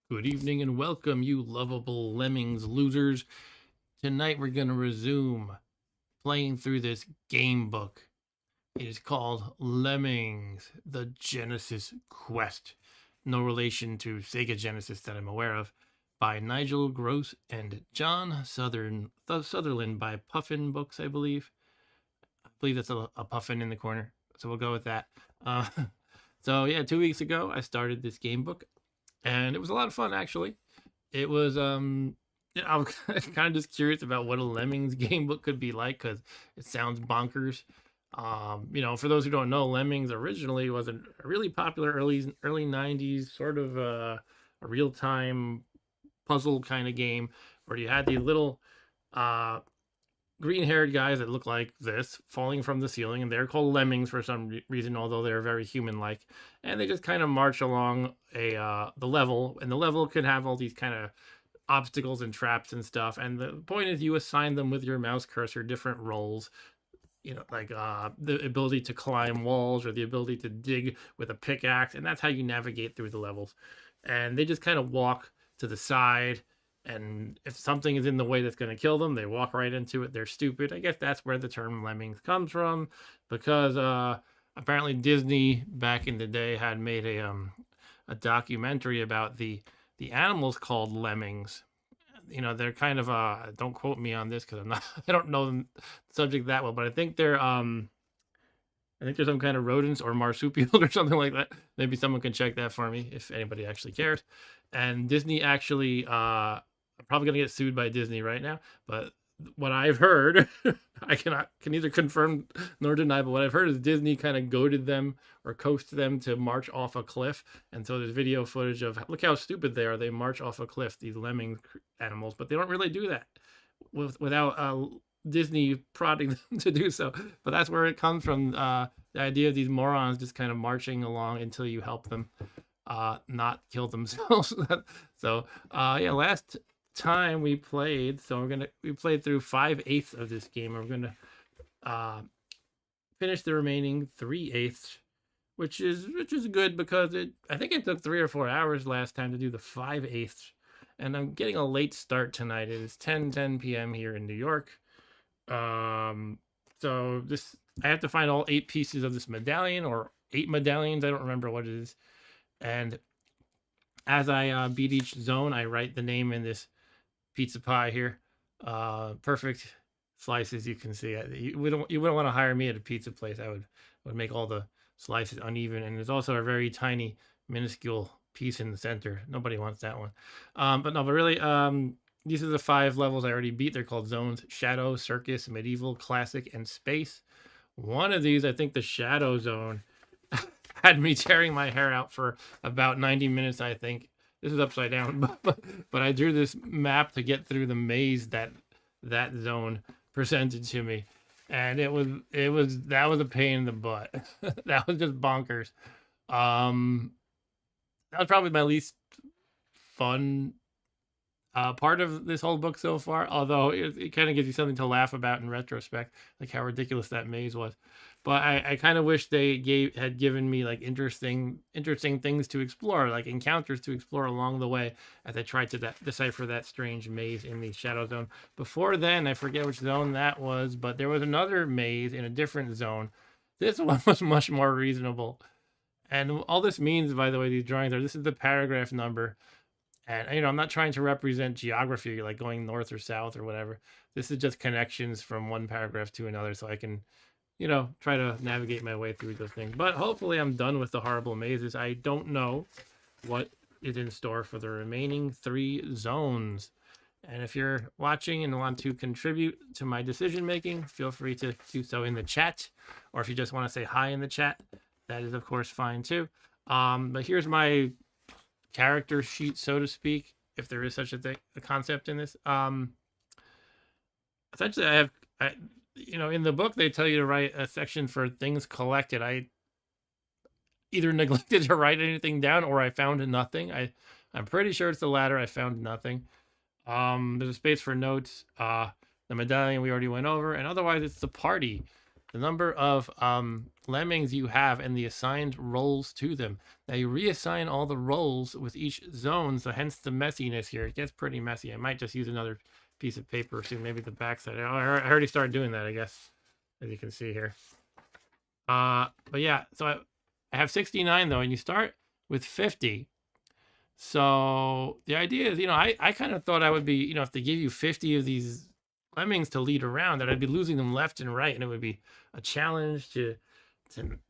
Good evening and welcome, you lovable Lemmings losers. Tonight we're going to resume playing through this game book. It is called Lemmings, the Genesis Quest. No relation to Sega Genesis that I'm aware of. By Nigel Gross and John Sutherland by Puffin Books, I believe. I believe that's a puffin in the corner. So we'll go with that. Uh, so yeah, 2 weeks ago I started this game book and it was a lot of fun actually. It was yeah, I was kind of just curious about what a Lemmings game book could be like because it sounds bonkers. For those who don't know, Lemmings originally was a really popular early '90s sort of a real time puzzle kind of game where you had these little uh, green haired guys that look like this falling from the ceiling, and they're called lemmings for some reason, although they're very human like. And they just kind of march along the level, and the level can have all these kind of obstacles and traps and stuff. And the point is, you assign them with your mouse cursor different roles. Like the ability to climb walls or the ability to dig with a pickaxe, and that's how you navigate through the levels. And they just kind of walk to the side, and if something is in the way that's going to kill them, they walk right into it. They're stupid. I guess that's where the term lemmings comes from, because apparently Disney back in the day had made a documentary about the animals called lemmings. They're kind of don't quote me on this because I'm not I don't know the subject that well, but I think there's some kind of rodents or marsupial or something like that. Maybe someone can check that for me if anybody actually cares. And Disney actually, I'm probably gonna get sued by Disney right now, but what I've heard, I can neither confirm nor deny, but what I've heard is Disney kind of goaded them or coaxed them to march off a cliff, and so there's video footage of look how stupid they are. They march off a cliff, these lemming animals, but they don't really do that without Disney prodding them to do so. But that's where it comes from. The idea of these morons just kind of marching along until you help them not kill themselves. Yeah, last time we played, we played through 5/8 of this game. We're gonna uh, finish the remaining 3/8, which is good because I think it took 3 or 4 hours last time to do the 5/8, and I'm getting a late start tonight. It is 10 p.m. here in New York. Um, so this I have to find all 8 pieces of this medallion or 8 medallions. I don't remember what it is. And as I beat each zone, I write the name in this pizza pie here. Perfect slices. You can see. You wouldn't want to hire me at a pizza place. I would make all the slices uneven, and there's also a very tiny, minuscule piece in the center. Nobody wants that one. But really, these are the 5 levels I already beat. They're called zones: Shadow, Circus, Medieval, Classic, and Space. One of these, I think the Shadow Zone, had me tearing my hair out for about 90 minutes, I think. This is upside down, but I drew this map to get through the maze that zone presented to me. And that was a pain in the butt. That was just bonkers. Um that was probably my least fun part of this whole book so far, although it kind of gives you something to laugh about in retrospect, like how ridiculous that maze was. But I kind of wish they had given me like interesting things to explore, like encounters to explore along the way as I tried to decipher that strange maze in the Shadow Zone. Before then, I forget which zone that was, but there was another maze in a different zone. This one was much more reasonable. And all this means, by the way, these drawings are this is the paragraph number. And I'm not trying to represent geography, like going north or south or whatever. This is just connections from one paragraph to another, so I can, try to navigate my way through those things. But hopefully, I'm done with the horrible mazes. I don't know what is in store for the remaining 3 zones. And if you're watching and want to contribute to my decision making, feel free to do so in the chat. Or if you just want to say hi in the chat, that is, of course, fine too. But here's my character sheet, so to speak, if there is such a thing, a concept in this. Essentially, in the book they tell you to write a section for things collected. I either neglected to write anything down or I found nothing. I'm pretty sure it's the latter. I found nothing. There's a space for notes. The medallion we already went over, and otherwise it's the party. The number of lemmings you have and the assigned roles to them. Now you reassign all the roles with each zone, so hence the messiness here. It gets pretty messy. I might just use another piece of paper soon, maybe the backside. Oh, I already started doing that, I guess, as you can see here. But yeah, so I have 69 though, and you start with 50. So the idea is, I kind of thought I would be, if they give you 50 of these lemmings to lead around, that I'd be losing them left and right, and it would be a challenge to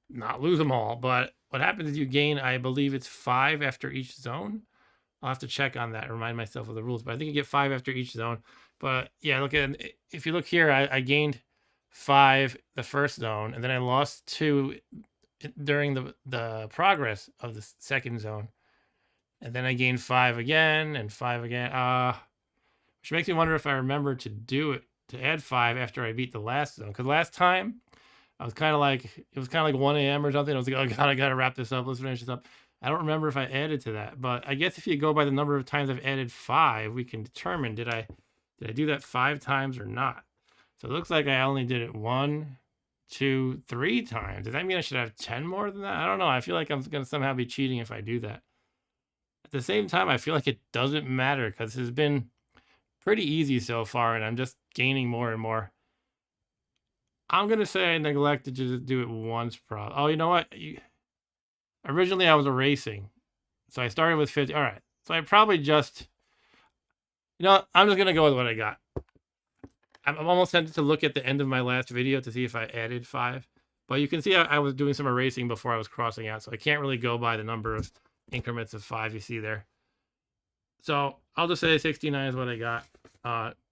not lose them all. But what happens is you gain, I believe it's 5 after each zone. I'll have to check on that and remind myself of the rules, but I think you get 5 after each zone. But yeah, if you look here, I gained 5 the first zone, and then I lost 2 during the progress of the second zone. And then I gained 5 again and 5 again. Which makes me wonder if I remember to add 5 after I beat the last zone. Because last time, I was kind of like, it was kind of like 1 a.m. or something. I was like, oh God, I got to wrap this up. Let's finish this up. I don't remember if I added to that. But I guess if you go by the number of times I've added 5, we can determine, did I do that 5 times or not? So it looks like I only did it 1, 2, 3 times. Does that mean I should have 10 more than that? I don't know. I feel like I'm going to somehow be cheating if I do that. At the same time, I feel like it doesn't matter because this has been pretty easy so far, and I'm just gaining more and more. I'm going to say I neglected to just do it once, probably. Oh, you know what? Originally, I was erasing. So I started with 50. All right. So I probably just... I'm just going to go with what I got. I'm almost tempted to look at the end of my last video to see if I added 5. But you can see I was doing some erasing before I was crossing out, so I can't really go by the number of increments of 5 you see there. So I'll just say 69 is what I got.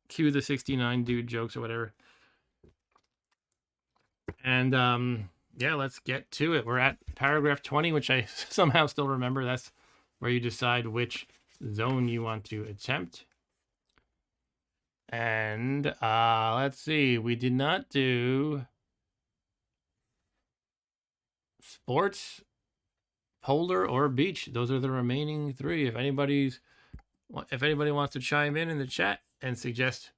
Cue the 69 dude jokes or whatever. And yeah, let's get to it. We're at paragraph 20, which I somehow still remember. That's where you decide which zone you want to attempt. And let's see, we did not do sports, polar, or beach. Those are the remaining 3. If anybody wants to chime in the chat and suggest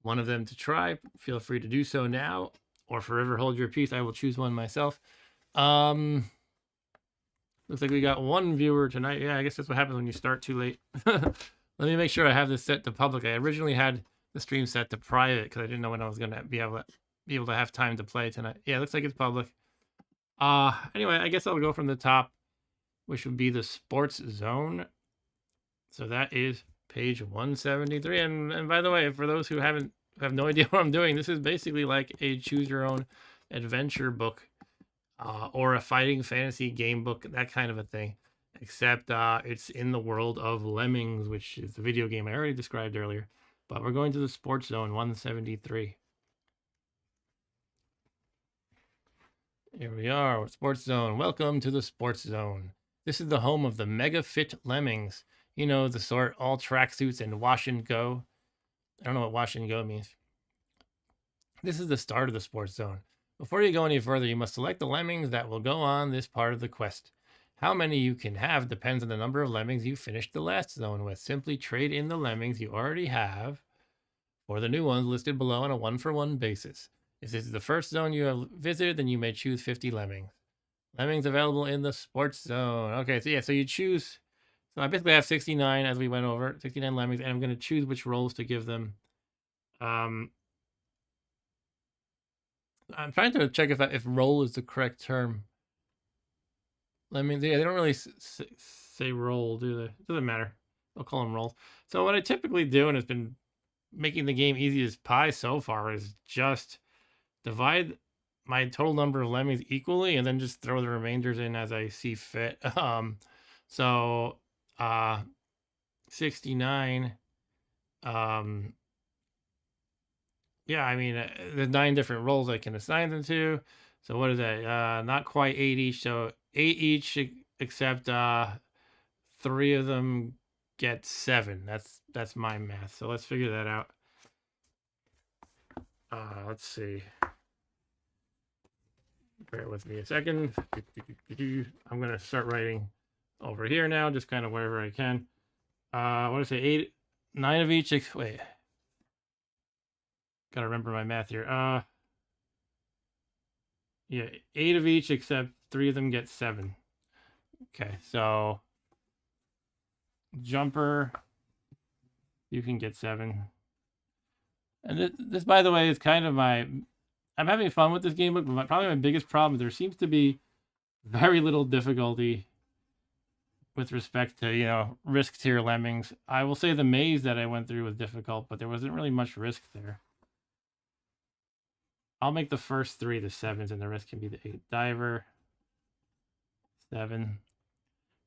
one of them to try, feel free to do so now, or forever hold your peace. I will choose one myself. Looks like we got 1 viewer tonight. Yeah, I guess that's what happens when you start too late. Let me make sure I have this set to public. I originally had the stream set to private because I didn't know when I was going to be able to have time to play tonight. Yeah, it looks like it's public. Anyway, I guess I'll go from the top, which would be the sports zone. So that is page 173. And by the way, for those who have no idea what I'm doing, this is basically like a choose your own adventure book, or a fighting fantasy game book, that kind of a thing. Except it's in the world of Lemmings, which is the video game I already described earlier. But we're going to the sports zone 173. Here we are, sports zone. Welcome to the sports zone. This is the home of the mega fit lemmings. You know, the sort, all tracksuits and wash and go. I don't know what wash and go means. This is the start of the sports zone. Before you go any further, you must select the lemmings that will go on this part of the quest. How many you can have depends on the number of lemmings you finished the last zone with. Simply trade in the lemmings you already have for the new ones listed below on a 1-for-1 basis. If this is the first zone you have visited, then you may choose 50 lemmings. Lemmings available in the sports zone. Okay, so yeah, so you choose. So I basically have 69 as we went over, 69 lemmings, and I'm going to choose which roles to give them. I'm trying to check if role is the correct term. Lemmings, yeah, they don't really say role, do they? It doesn't matter. I'll call them roles. So what I typically do, and it's been making the game easy as pie so far, is just divide my total number of lemmings equally and then just throw the remainders in as I see fit. So 69. Yeah, I mean, there's 9 different roles I can assign them to. So what is that? Not quite 8 each. So 8 each, except 3 of them get 7. That's my math. So let's figure that out. Let's see. Bear with me a second. I'm gonna start writing over here now, just kind of wherever I can. What did I say? 8, 9 of each. Wait. Gotta remember my math here. Yeah, 8 of each, except 3 of them get 7. Okay, so jumper, you can get 7. And this, by the way, is kind of my. I'm having fun with this game book, but probably my biggest problem is there seems to be very little difficulty with respect to, risk tier lemmings. I will say the maze that I went through was difficult, but there wasn't really much risk there. I'll make the first 3 the 7s, and the rest can be the 8. Diver, 7.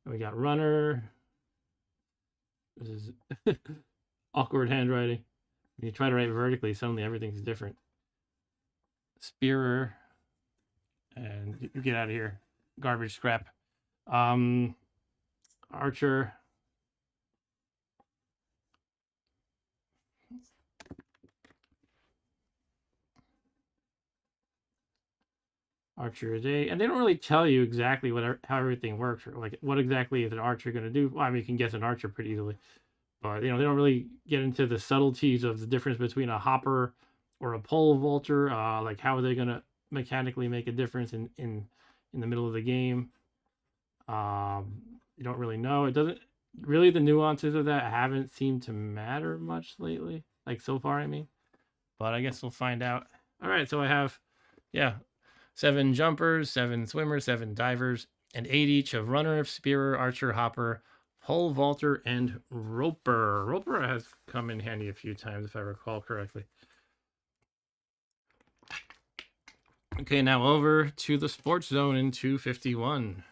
We got runner. This is awkward handwriting. When you try to write vertically, suddenly everything's different. Spearer, and you get out of here. Garbage scrap. Archer. Archer a day, and they don't really tell you exactly how everything works, or like what exactly is an archer going to do. Well, I mean, you can guess an archer pretty easily, but they don't really get into the subtleties of the difference between a hopper or a pole vaulter. Like how are they going to mechanically make a difference in the middle of the game? You don't really know. It doesn't really, the nuances of that haven't seemed to matter much lately, like so far, I mean, but I guess we'll find out. All right, so I have, 7 jumpers, 7 swimmers, 7 divers, and 8 each of runner, spearer, archer, hopper, pole vaulter, and roper. Roper has come in handy a few times, if I recall correctly. Okay, now over to the sports zone in 251.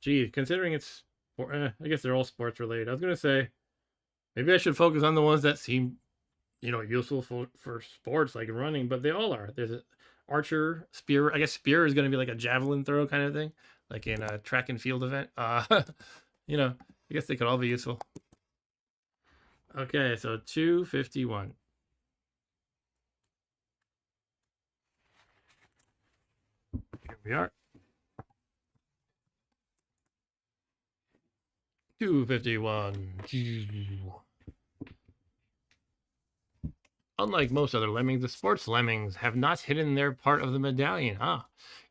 Gee, considering it's, I guess they're all sports related. I was going to say, maybe I should focus on the ones that seem, useful for sports, like running, but they all are. There's an archer, spear. I guess spear is going to be like a javelin throw kind of thing, like in a track and field event. I guess they could all be useful. Okay, so 251. Here we are. 251. Unlike most other lemmings, the sports lemmings have not hidden their part of the medallion.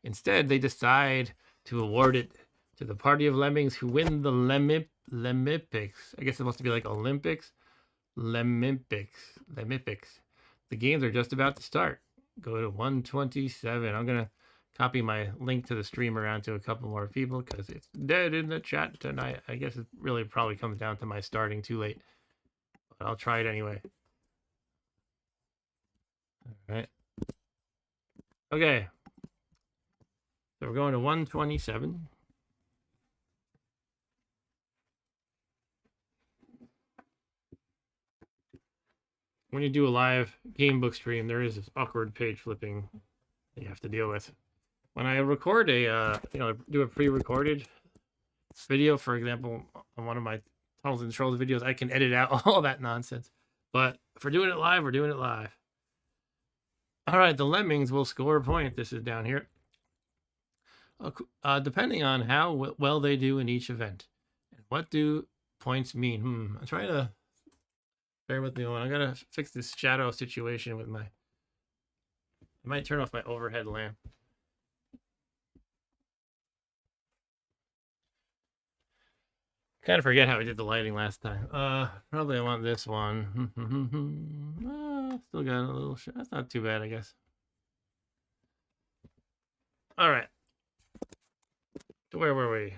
Instead, they decide to award it to the party of lemmings who win the Lemmipics. I guess it must be like Olympics. Lemmipics. The games are just about to start. Go to 127. I'm going to copy my link to the stream around to a couple more people because it's dead in the chat tonight. I guess it really probably comes down to my starting too late. But I'll try it anyway. All right. Okay. So we're going to 127. When you do a live game book stream, there is this awkward page flipping that you have to deal with. When I record do a pre-recorded video, for example, on one of my Tunnels and Trolls videos, I can edit out all that nonsense. But if we're doing it live, we're doing it live. All right, the lemmings will score a point. This is down here. Depending on how well they do in each event. And what do points mean? I'm trying to, bear with me one. I gotta fix this shadow situation with I might turn off my overhead lamp. Kind of forget how I did the lighting last time. Probably I want this one. Still got a little, that's not too bad, I guess. All right. So where were we?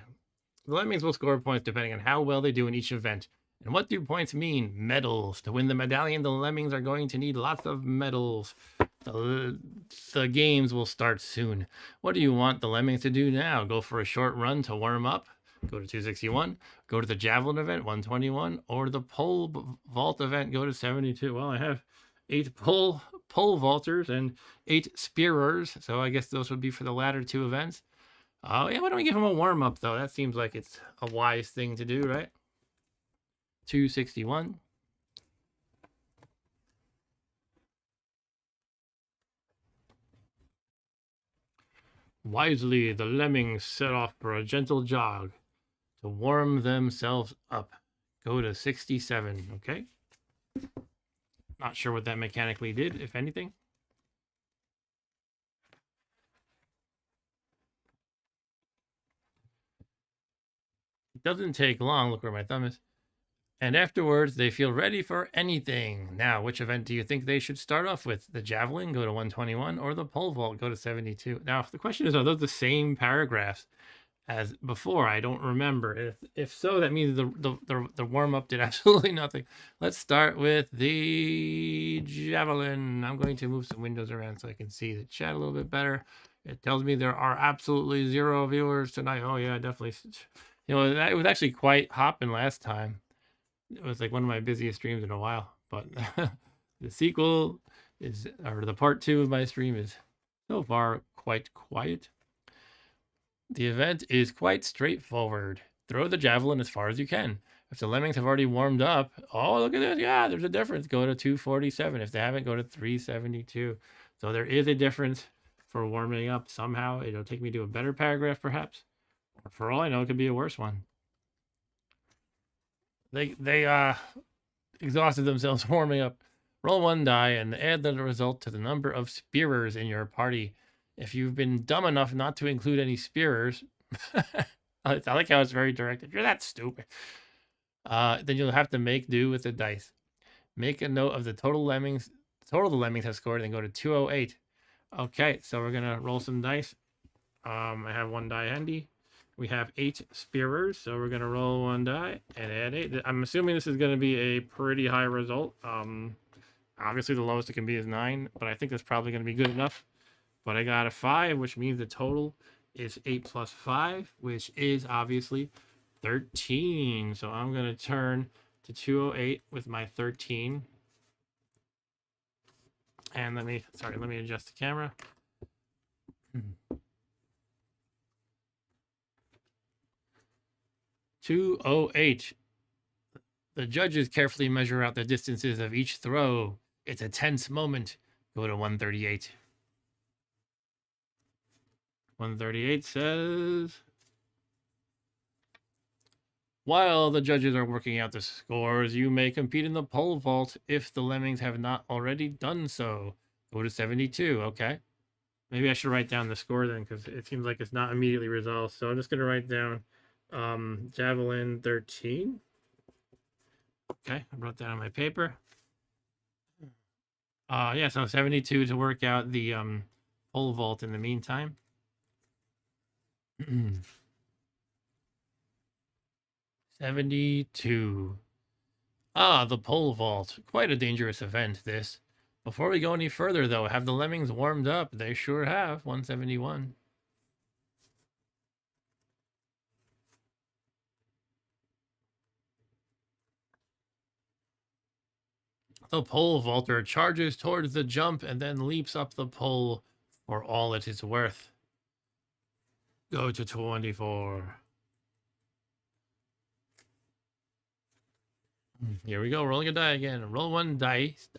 The lemmings will score points depending on how well they do in each event. And what do points mean? Medals. To win the medallion, the lemmings are going to need lots of medals. The games will start soon. What do you want the lemmings to do now? Go for a short run to warm up? Go to 261. Go to the javelin event, 121. Or the pole vault event, go to 72. Well, I have 8 pole vaulters and 8 spearers. So I guess those would be for the latter 2 events. Oh, yeah, why don't we give him a warm-up, though? That seems like it's a wise thing to do, right? 261. Wisely, the lemmings set off for a gentle jog to warm themselves up. Go to 67, okay? Not sure what that mechanically did, if anything. It doesn't take long. Look where my thumb is. And afterwards, they feel ready for anything. Now, which event do you think they should start off with? The javelin, go to 121, or the pole vault, go to 72? Now, the question is, are those the same paragraphs as before? I don't remember. If so, that means the warm up did absolutely nothing. Let's start with the javelin. I'm going to move some windows around so I can see the chat a little bit better. It tells me there are absolutely 0 viewers tonight. Oh yeah, definitely. You know, it was actually quite hopping last time. It was like one of my busiest streams in a while. But the sequel is, or the part 2 of my stream is so far quite quiet. The event is quite straightforward. Throw the javelin as far as you can. If the lemmings have already warmed up, oh, look at this. Yeah, there's a difference. Go to 247. If they haven't, go to 372. So there is a difference for warming up somehow. It'll take me to a better paragraph, perhaps. Or for all I know, it could be a worse one. They exhausted themselves warming up. Roll 1 die and add the result to the number of spearers in your party. If you've been dumb enough not to include any spearers, I like how it's very direct. If you're that stupid, then you'll have to make do with the dice. Make a note of the total lemmings. Total the lemmings have scored, and go to 208. Okay, so we're gonna roll some dice. I have 1 die handy. We have 8 spearers, so we're gonna roll 1 die and add 8. I'm assuming this is gonna be a pretty high result. Obviously the lowest it can be is 9, but I think that's probably gonna be good enough. But I got a 5, which means the total is 8 plus 5, which is obviously 13. So I'm going to turn to 208 with my 13. And let me adjust the camera. 208. The judges carefully measure out the distances of each throw. It's a tense moment. Go to 138. 138 says, while the judges are working out the scores, you may compete in the pole vault if the lemmings have not already done so. Go to 72. Okay. Maybe I should write down the score then, because it seems like it's not immediately resolved. So I'm just going to write down javelin 13. Okay, I wrote that on my paper. Yeah, so 72 to work out the pole vault in the meantime. 72. The pole vault. Quite a dangerous event, this. Before we go any further, though, have the lemmings warmed up? They sure have. 171. The pole vaulter charges towards the jump and then leaps up the pole for all it is worth. Go to 24. Here we go. Rolling a die again. Roll 1 dice,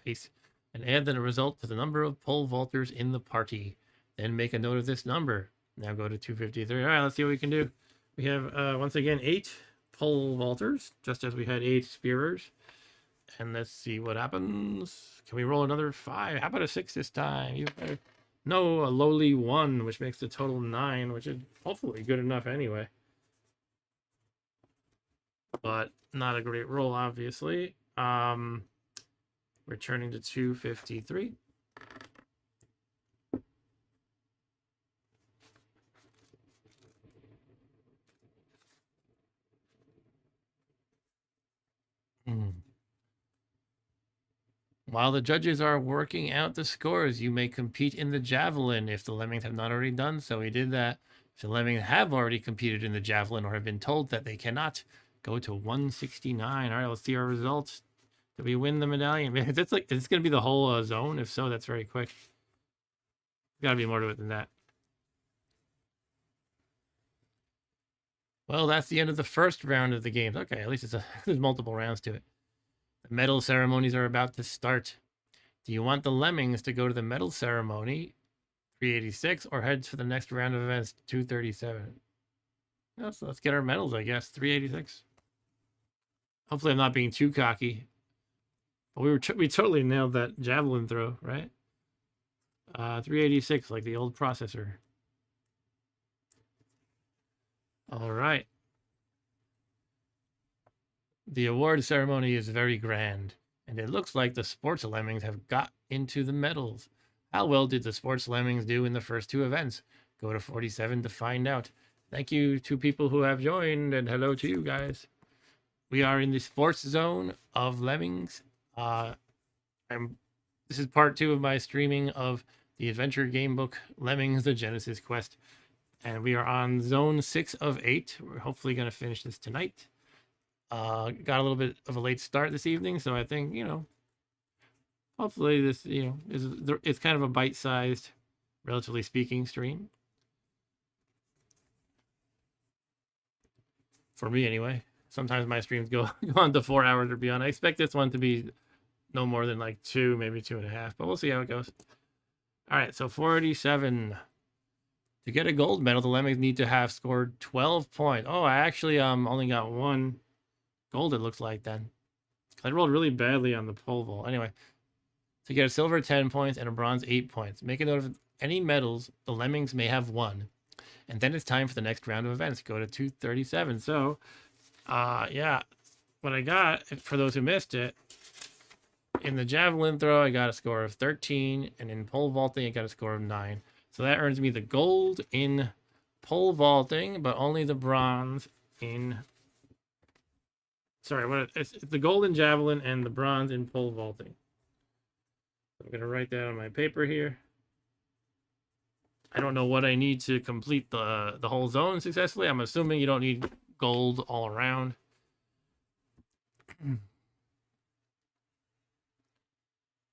and add the result to the number of pole vaulters in the party. Then make a note of this number. Now go to 253. All right, let's see what we can do. We have, once again, 8 pole vaulters, just as we had 8 spearers. And let's see what happens. Can we roll another 5? How about a 6 this time? No, a lowly 1, which makes the total 9, which is hopefully good enough anyway. But not a great roll, obviously. Returning to 253. While the judges are working out the scores, you may compete in the javelin if the lemmings have not already done so. We did that. If the lemmings have already competed in the javelin or have been told that they cannot, go to 169. All right, let's see our results. Did we win the medallion? Is this going to be the whole zone? If so, that's very quick. Got to be more to it than that. Well, that's the end of the first round of the games. Okay, at least there's multiple rounds to it. The medal ceremonies are about to start. Do you want the lemmings to go to the medal ceremony, 386, or head to the next round of events, 237? Yeah, so let's get our medals, I guess, 386. Hopefully I'm not being too cocky. But we totally nailed that javelin throw, right? 386, like the old processor. All right. The award ceremony is very grand, and it looks like the sports lemmings have got into the medals. How well did the sports lemmings do in the first two events? Go to 47 to find out. Thank you to people who have joined, and hello to you guys. We are in the sports zone of Lemmings. This is part 2 of my streaming of the adventure game book Lemmings: The Genesis Quest, and we are on zone 6 of 8. We're hopefully going to finish this tonight. Got a little bit of a late start this evening, so I think, hopefully this, it's kind of a bite-sized, relatively speaking, stream. For me, anyway. Sometimes my streams go on to 4 hours or beyond. I expect this one to be no more than like 2, maybe 2.5, but we'll see how it goes. All right, so 47. To get a gold medal, the Lemmings need to have scored 12 points. Oh, I actually only got 1 gold, it looks like, then. I rolled really badly on the pole vault. Anyway, to get a silver, 10 points, and a bronze, 8 points. Make a note of any medals the Lemmings may have won. And then it's time for the next round of events. Go to 237. So, yeah, what I got, for those who missed it, in the javelin throw, I got a score of 13, and in pole vaulting, I got a score of 9. So that earns me the gold in pole vaulting, but only the bronze in... Sorry, it's the gold in javelin and the bronze in pole vaulting. I'm going to write that on my paper here. I don't know what I need to complete the whole zone successfully. I'm assuming you don't need gold all around.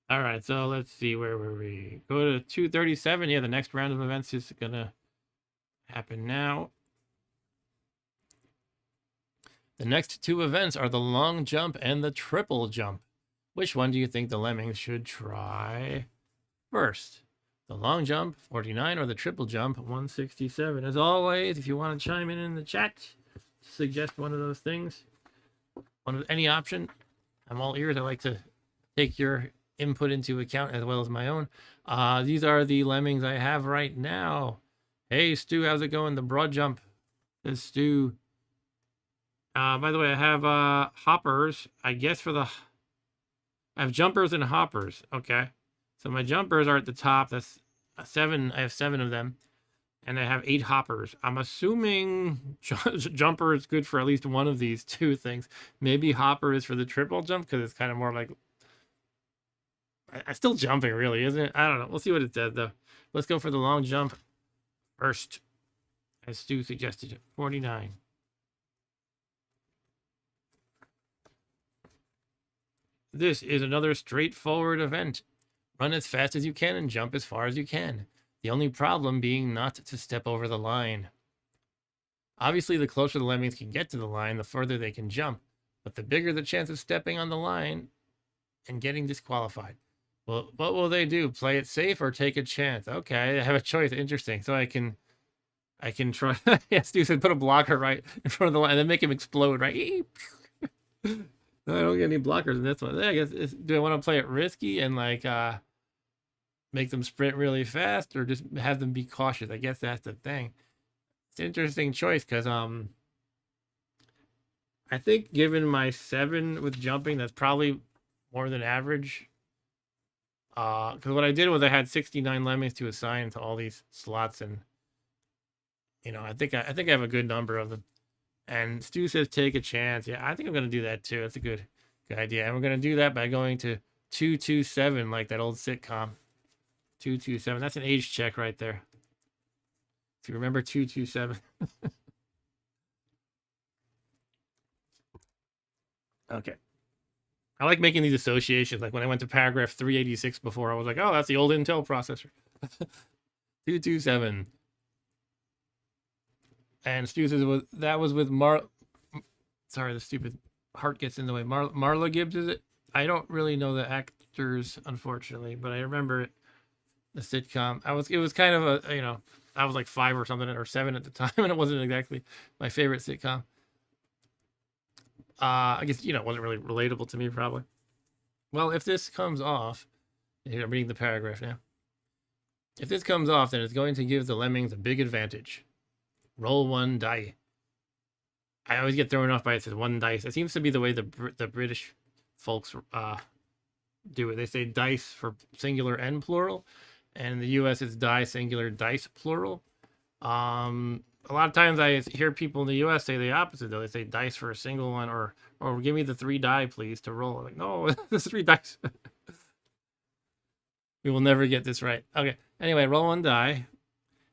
All right, so let's see, where were we? Go to 237. Yeah, the next round of events is going to happen now. The next 2 events are the long jump and the triple jump. Which one do you think the Lemmings should try first? The long jump, 49, or the triple jump, 167. As always, if you want to chime in the chat, suggest one of those things, any option, I'm all ears. I like to take your input into account as well as my own. These are the Lemmings I have right now. Hey, Stu, how's it going? The broad jump. This Stu. By the way, I have hoppers. I guess I have jumpers and hoppers. Okay. So my jumpers are at the top. That's 7. I have 7 of them. And I have 8 hoppers. I'm assuming jumper is good for at least one of these 2 things. Maybe hopper is for the triple jump, because it's kind of more like... I'm still jumping, really, isn't it? I don't know. We'll see what it says, though. Let's go for the long jump first, as Stu suggested. 49. This is another straightforward event. Run as fast as you can and jump as far as you can. The only problem being not to step over the line. Obviously, the closer the Lemmings can get to the line, the further they can jump. But the bigger the chance of stepping on the line and getting disqualified. Well, what will they do? Play it safe or take a chance? Okay, I have a choice. Interesting. So I can try. Yeah, Stu said put a blocker right in front of the line and then make him explode, right? I don't get any blockers in this one. I guess, do I want to play it risky and like make them sprint really fast, or just have them be cautious? I guess that's the thing. It's an interesting choice, because I think given my 7 with jumping, that's probably more than average. Because what I did was I had 69 Lemmings to assign to all these slots, and I think I have a good number of them. And Stu says take a chance. Yeah, I think I'm going to do that too. That's a good idea. And we're going to do that by going to 227, like that old sitcom. 227. That's an age check right there. If you remember 227. Okay. I like making these associations. Like when I went to paragraph 386 before, I was like, oh, that's the old Intel processor. 227. And Stu says that was with Sorry, the stupid heart gets in the way. Marla Gibbs, is it? I don't really know the actors, unfortunately, but I remember it. The sitcom. It was kind of a, I was like 5 or something, or 7 at the time, and it wasn't exactly my favorite sitcom. I guess, it wasn't really relatable to me, probably. Well, if this comes off, here, I'm reading the paragraph now. If this comes off, then it's going to give the Lemmings a big advantage. Roll 1 die. I always get thrown off by it says one dice. It seems to be the way the British folks do it. They say dice for singular and plural, and in the U.S. it's die singular, dice plural. A lot of times I hear people in the U.S. say the opposite though. They say dice for a single one, or give me the 3 die please to roll. I'm like, no, there's 3 dice. We will never get this right. Okay. Anyway, roll 1 die.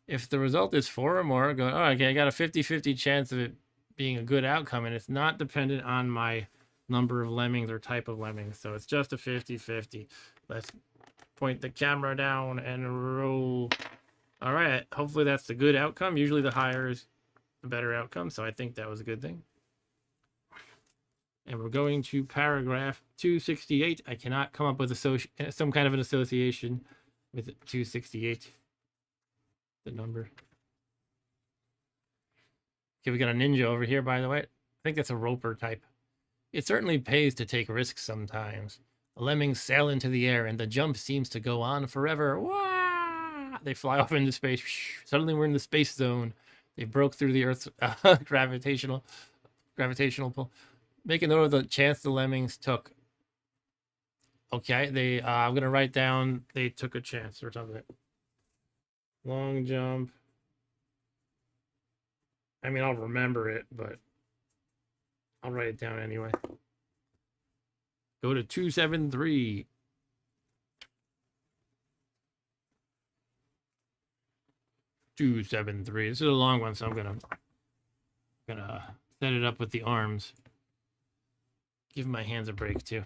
If the result is 4 or more, go, oh, okay, I got a 50-50 chance of it being a good outcome, and it's not dependent on my number of lemmings or type of lemmings, so it's just a 50-50. Let's point the camera down and roll. All right, hopefully that's the good outcome. Usually the higher is the better outcome, so I think that was a good thing. And we're going to paragraph 268. I cannot come up with some kind of an association with 268, the number. Okay, we got a ninja over here, by the way. I think that's a roper type. It certainly pays to take risks sometimes. The lemmings sail into the air, and the jump seems to go on forever. Wah! They fly off into space. Suddenly we're in the space zone. They broke through the Earth's gravitational pull. Make a note of the chance the lemmings took. Okay, I'm gonna write down they took a chance or something. Long jump. I mean, I'll remember it, but I'll write it down anyway. Go to 273. This is a long one, so I'm gonna set it up with the arms. Give my hands a break too.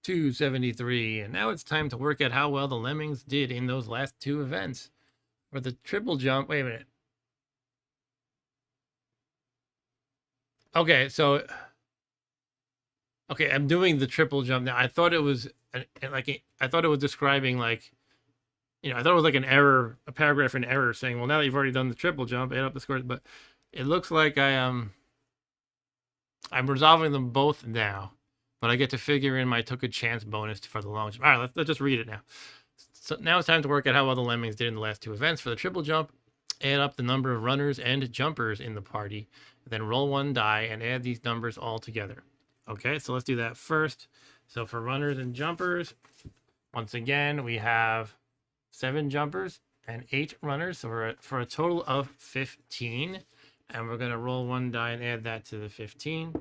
273, and now it's time to work out how well the lemmings did in those last 2 events. For the triple jump, wait a minute. Okay, so I'm doing the triple jump now. I thought it was I thought it was describing like, I thought it was like an error, a paragraph in error saying, well, now that you've already done the triple jump, add up the scores. But it looks like I'm resolving them both now, but I get to figure in my took a chance bonus for the long jump. All right, let's just read it now. So now it's time to work out how well the lemmings did in the last 2 events. For the triple jump, add up the number of runners and jumpers in the party, then roll 1 die and add these numbers all together. Okay, so let's do that first. So for runners and jumpers, once again, we have 7 jumpers and 8 runners. So we're for a total of 15. And we're going to roll 1 die and add that to the 15.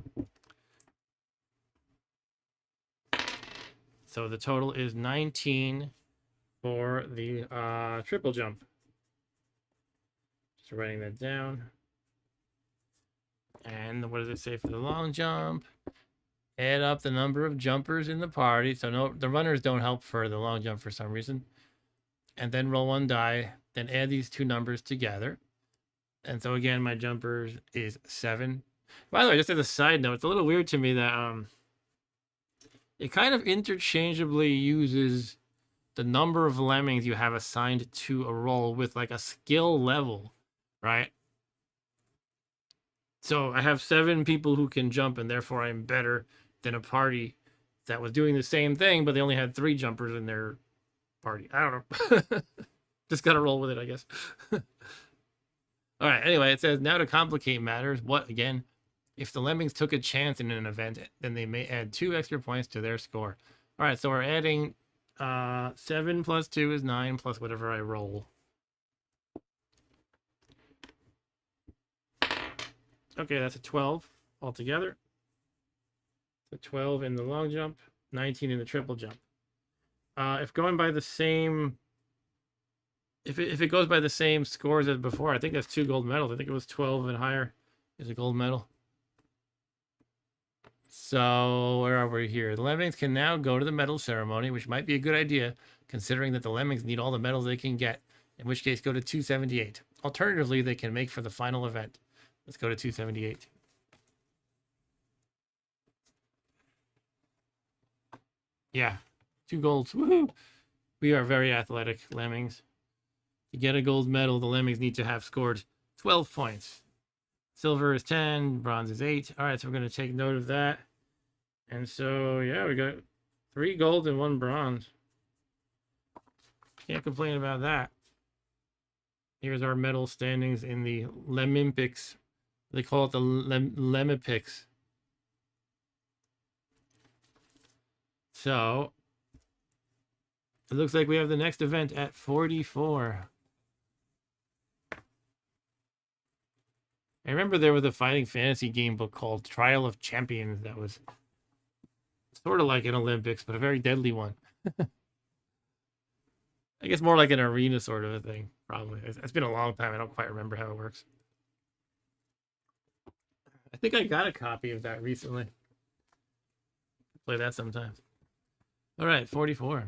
So the total is 19 for the triple jump. Just writing that down. And what does it say for the long jump? Add up the number of jumpers in the party. So no, the runners don't help for the long jump for some reason. And then roll 1 die. Then add these 2 numbers together. And so again, my jumpers is 7. By the way, just as a side note, it's a little weird to me that it kind of interchangeably uses the number of lemmings you have assigned to a roll with like a skill level, right? So I have 7 people who can jump, and therefore I'm better than a party that was doing the same thing, but they only had 3 jumpers in their party. I don't know. Just gotta roll with it, I guess. All right, anyway, it says, now to complicate matters, what, again, if the lemmings took a chance in an event, then they may add 2 extra points to their score. All right, so we're adding 7 plus 2 is 9 plus whatever I roll. Okay, that's a 12 altogether. So 12 in the long jump, 19 in the triple jump. If going by the same... If it goes by the same scores as before, I think that's 2 gold medals. I think it was 12 and higher is a gold medal. So where are we here? The lemmings can now go to the medal ceremony, which might be a good idea, considering that the lemmings need all the medals they can get, in which case go to 278. Alternatively, they can make for the final event. Let's go to 278. Yeah, 2 golds. Woohoo! We are very athletic, lemmings. To get a gold medal, the lemmings need to have scored 12 points. Silver is 10, bronze is 8. All right, so we're going to take note of that. And so, yeah, we got 3 gold and 1 bronze. Can't complain about that. Here's our medal standings in the Lemimpics. They call it the Lemipics. So it looks like we have the next event at 44. I remember there was a fighting fantasy game book called Trial of Champions that was sort of like an Olympics, but a very deadly one. I guess more like an arena sort of a thing, probably. It's been a long time. I don't quite remember how it works. I think I got a copy of that recently. Play that sometime. All right, 44.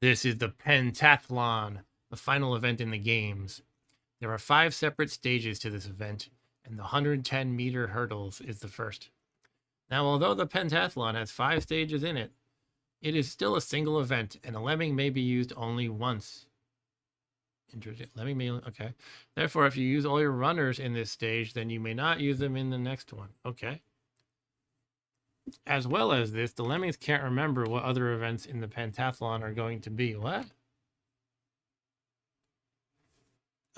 This is the pentathlon, the final event in the games. There are 5 separate stages to this event, and the 110-meter hurdles is the first. Now, although the pentathlon has 5 stages in it, it is still a single event, and a lemming may be used only once. Interesting. Lemming may, okay. Therefore, if you use all your runners in this stage, then you may not use them in the next one. Okay. As well as this, the lemmings can't remember what other events in the pentathlon are going to be. What?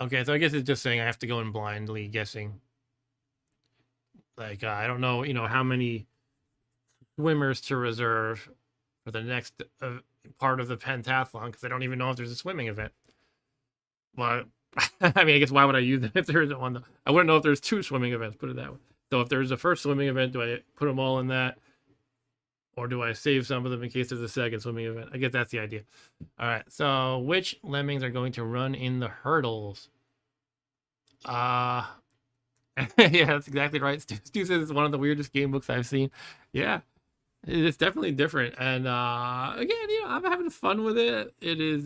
Okay, so I guess it's just saying I have to go in blindly guessing. Like, I don't know, how many swimmers to reserve for the next part of the pentathlon, because I don't even know if there's a swimming event. Well, I mean, I guess why would I use them if there isn't one? I wouldn't know if there's 2 swimming events, put it that way. So if there's a first swimming event, do I put them all in that? Or do I save some of them in case there's a second swimming event? I guess that's the idea. All right, so which lemmings are going to run in the hurdles? Yeah, that's exactly right. Stu says it's one of the weirdest game books I've seen. Yeah, it's definitely different. And again, I'm having fun with it. It is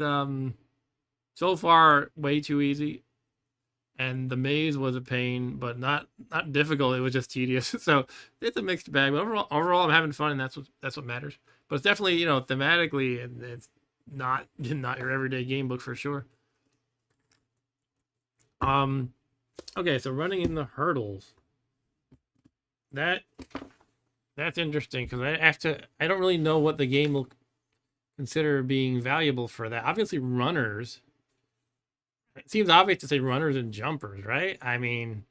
so far way too easy. And the maze was a pain, but not difficult. It was just tedious. So it's a mixed bag. But overall, I'm having fun, and that's what matters. But it's definitely, thematically, and it's not your everyday game book for sure. Okay, so running in the hurdles. That's interesting because I don't really know what the game will consider being valuable for that. Obviously, runners. It seems obvious to say runners and jumpers, right? I mean,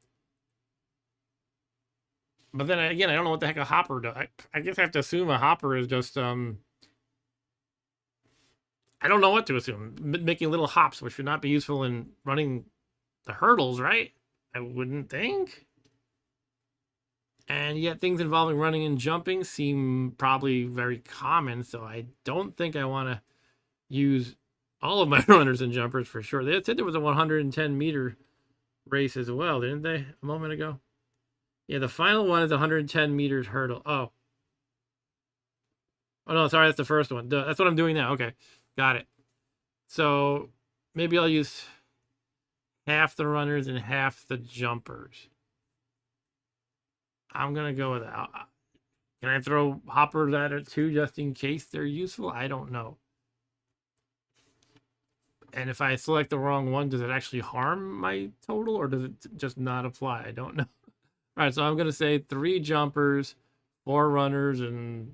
but then again, I don't know what the heck a hopper does. I guess I have to assume a hopper is just I don't know what to assume. Making little hops, which would not be useful in running the hurdles, right? I wouldn't think. And yet things involving running and jumping seem probably very common, so I don't think I want to use all of my runners and jumpers for sure. They said there was a 110-meter race as well, didn't they, a moment ago? Yeah, the final one is 110 meters hurdle. Oh, no, sorry, that's the first one. That's what I'm doing now. Okay, got it. So maybe I'll use half the runners and half the jumpers. I'm going to go with that. Can I throw hoppers at it too, just in case they're useful? I don't know. And if I select the wrong one, does it actually harm my total, or does it just not apply? I don't know. All right, so I'm going to say 3 jumpers, 4 runners, and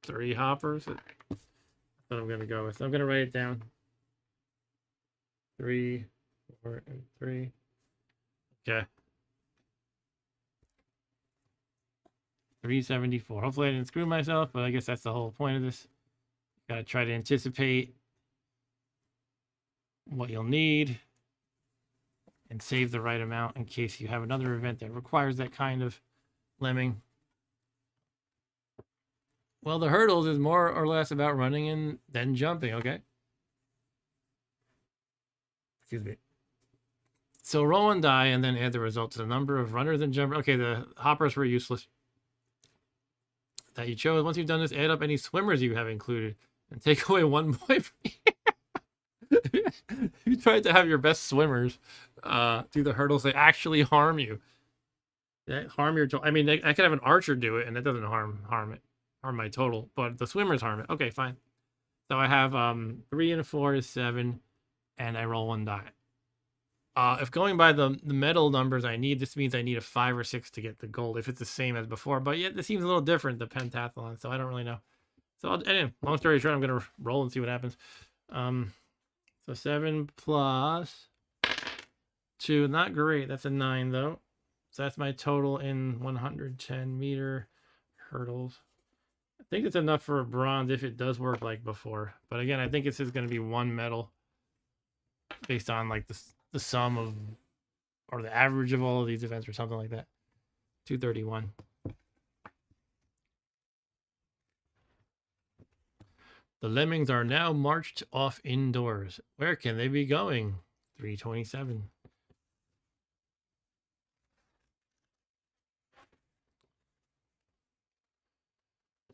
3 hoppers. That's what I'm going to go with. So I'm going to write it down. 3, 4, and 3. Okay. 374. Hopefully I didn't screw myself, but I guess that's the whole point of this. Got to try to anticipate what you'll need and save the right amount in case you have another event that requires that kind of lemming. Well, the hurdles is more or less about running and then jumping, okay? Excuse me. So roll 1 die and then add the result to the number of runners and jumpers. Okay, the hoppers were useless that you chose. Once you've done this, add up any swimmers you have included and take away 1 point from you tried to have your best swimmers do the hurdles. They actually harm you. They harm your total. I mean, I could have an archer do it, and that doesn't harm my total. But the swimmers harm it. Okay, fine. So I have 3 and 4 is 7, and I roll 1 die. If going by the medal numbers I need, this means I need a 5 or 6 to get the gold. If it's the same as before, but yet this seems a little different, the pentathlon. So I don't really know. So anyway, long story short, I'm gonna roll and see what happens. So 7 plus 2. Not great. That's a 9, though. So that's my total in 110-meter hurdles. I think it's enough for a bronze if it does work like before. But again, I think this is going to be one medal based on like the sum of, or the average of all of these events or something like that. 231. The Lemmings are now marched off indoors. Where can they be going? 327.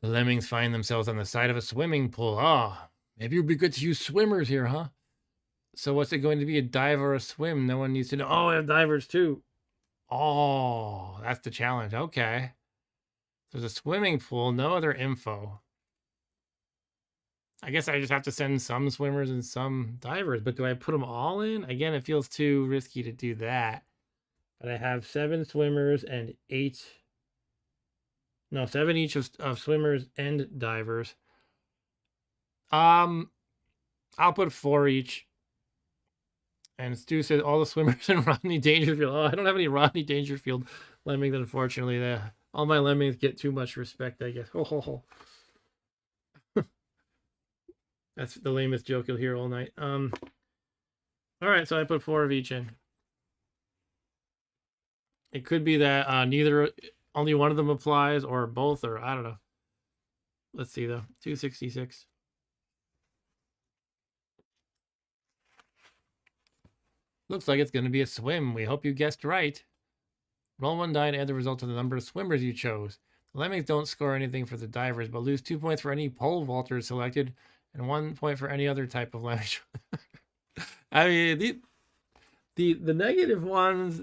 The Lemmings find themselves on the side of a swimming pool. Ah, maybe it would be good to use swimmers here, huh? So what's it going to be, a dive or a swim? No one needs to know. Oh, I have divers too. Oh, that's the challenge. Okay. There's a swimming pool, no other info. I guess I just have to send some swimmers and some divers, but do I put them all in? Again, it feels too risky to do that. But I have 7 swimmers and 7 each of swimmers and divers. I'll put 4 each. And Stu said all the swimmers in Rodney Dangerfield. Oh, I don't have any Rodney Dangerfield lemmings, unfortunately. All my lemmings get too much respect, I guess. Oh. That's the lamest joke you'll hear all night. All right, so I put 4 of each in. It could be that only one of them applies, or both, or I don't know. Let's see though. 266. Looks like it's going to be a swim. We hope you guessed right. Roll 1 die and add the result to the number of swimmers you chose. The Lemmings don't score anything for the divers, but lose 2 points for any pole vaulters selected, and 1 point for any other type of Lemming. I mean, the negative ones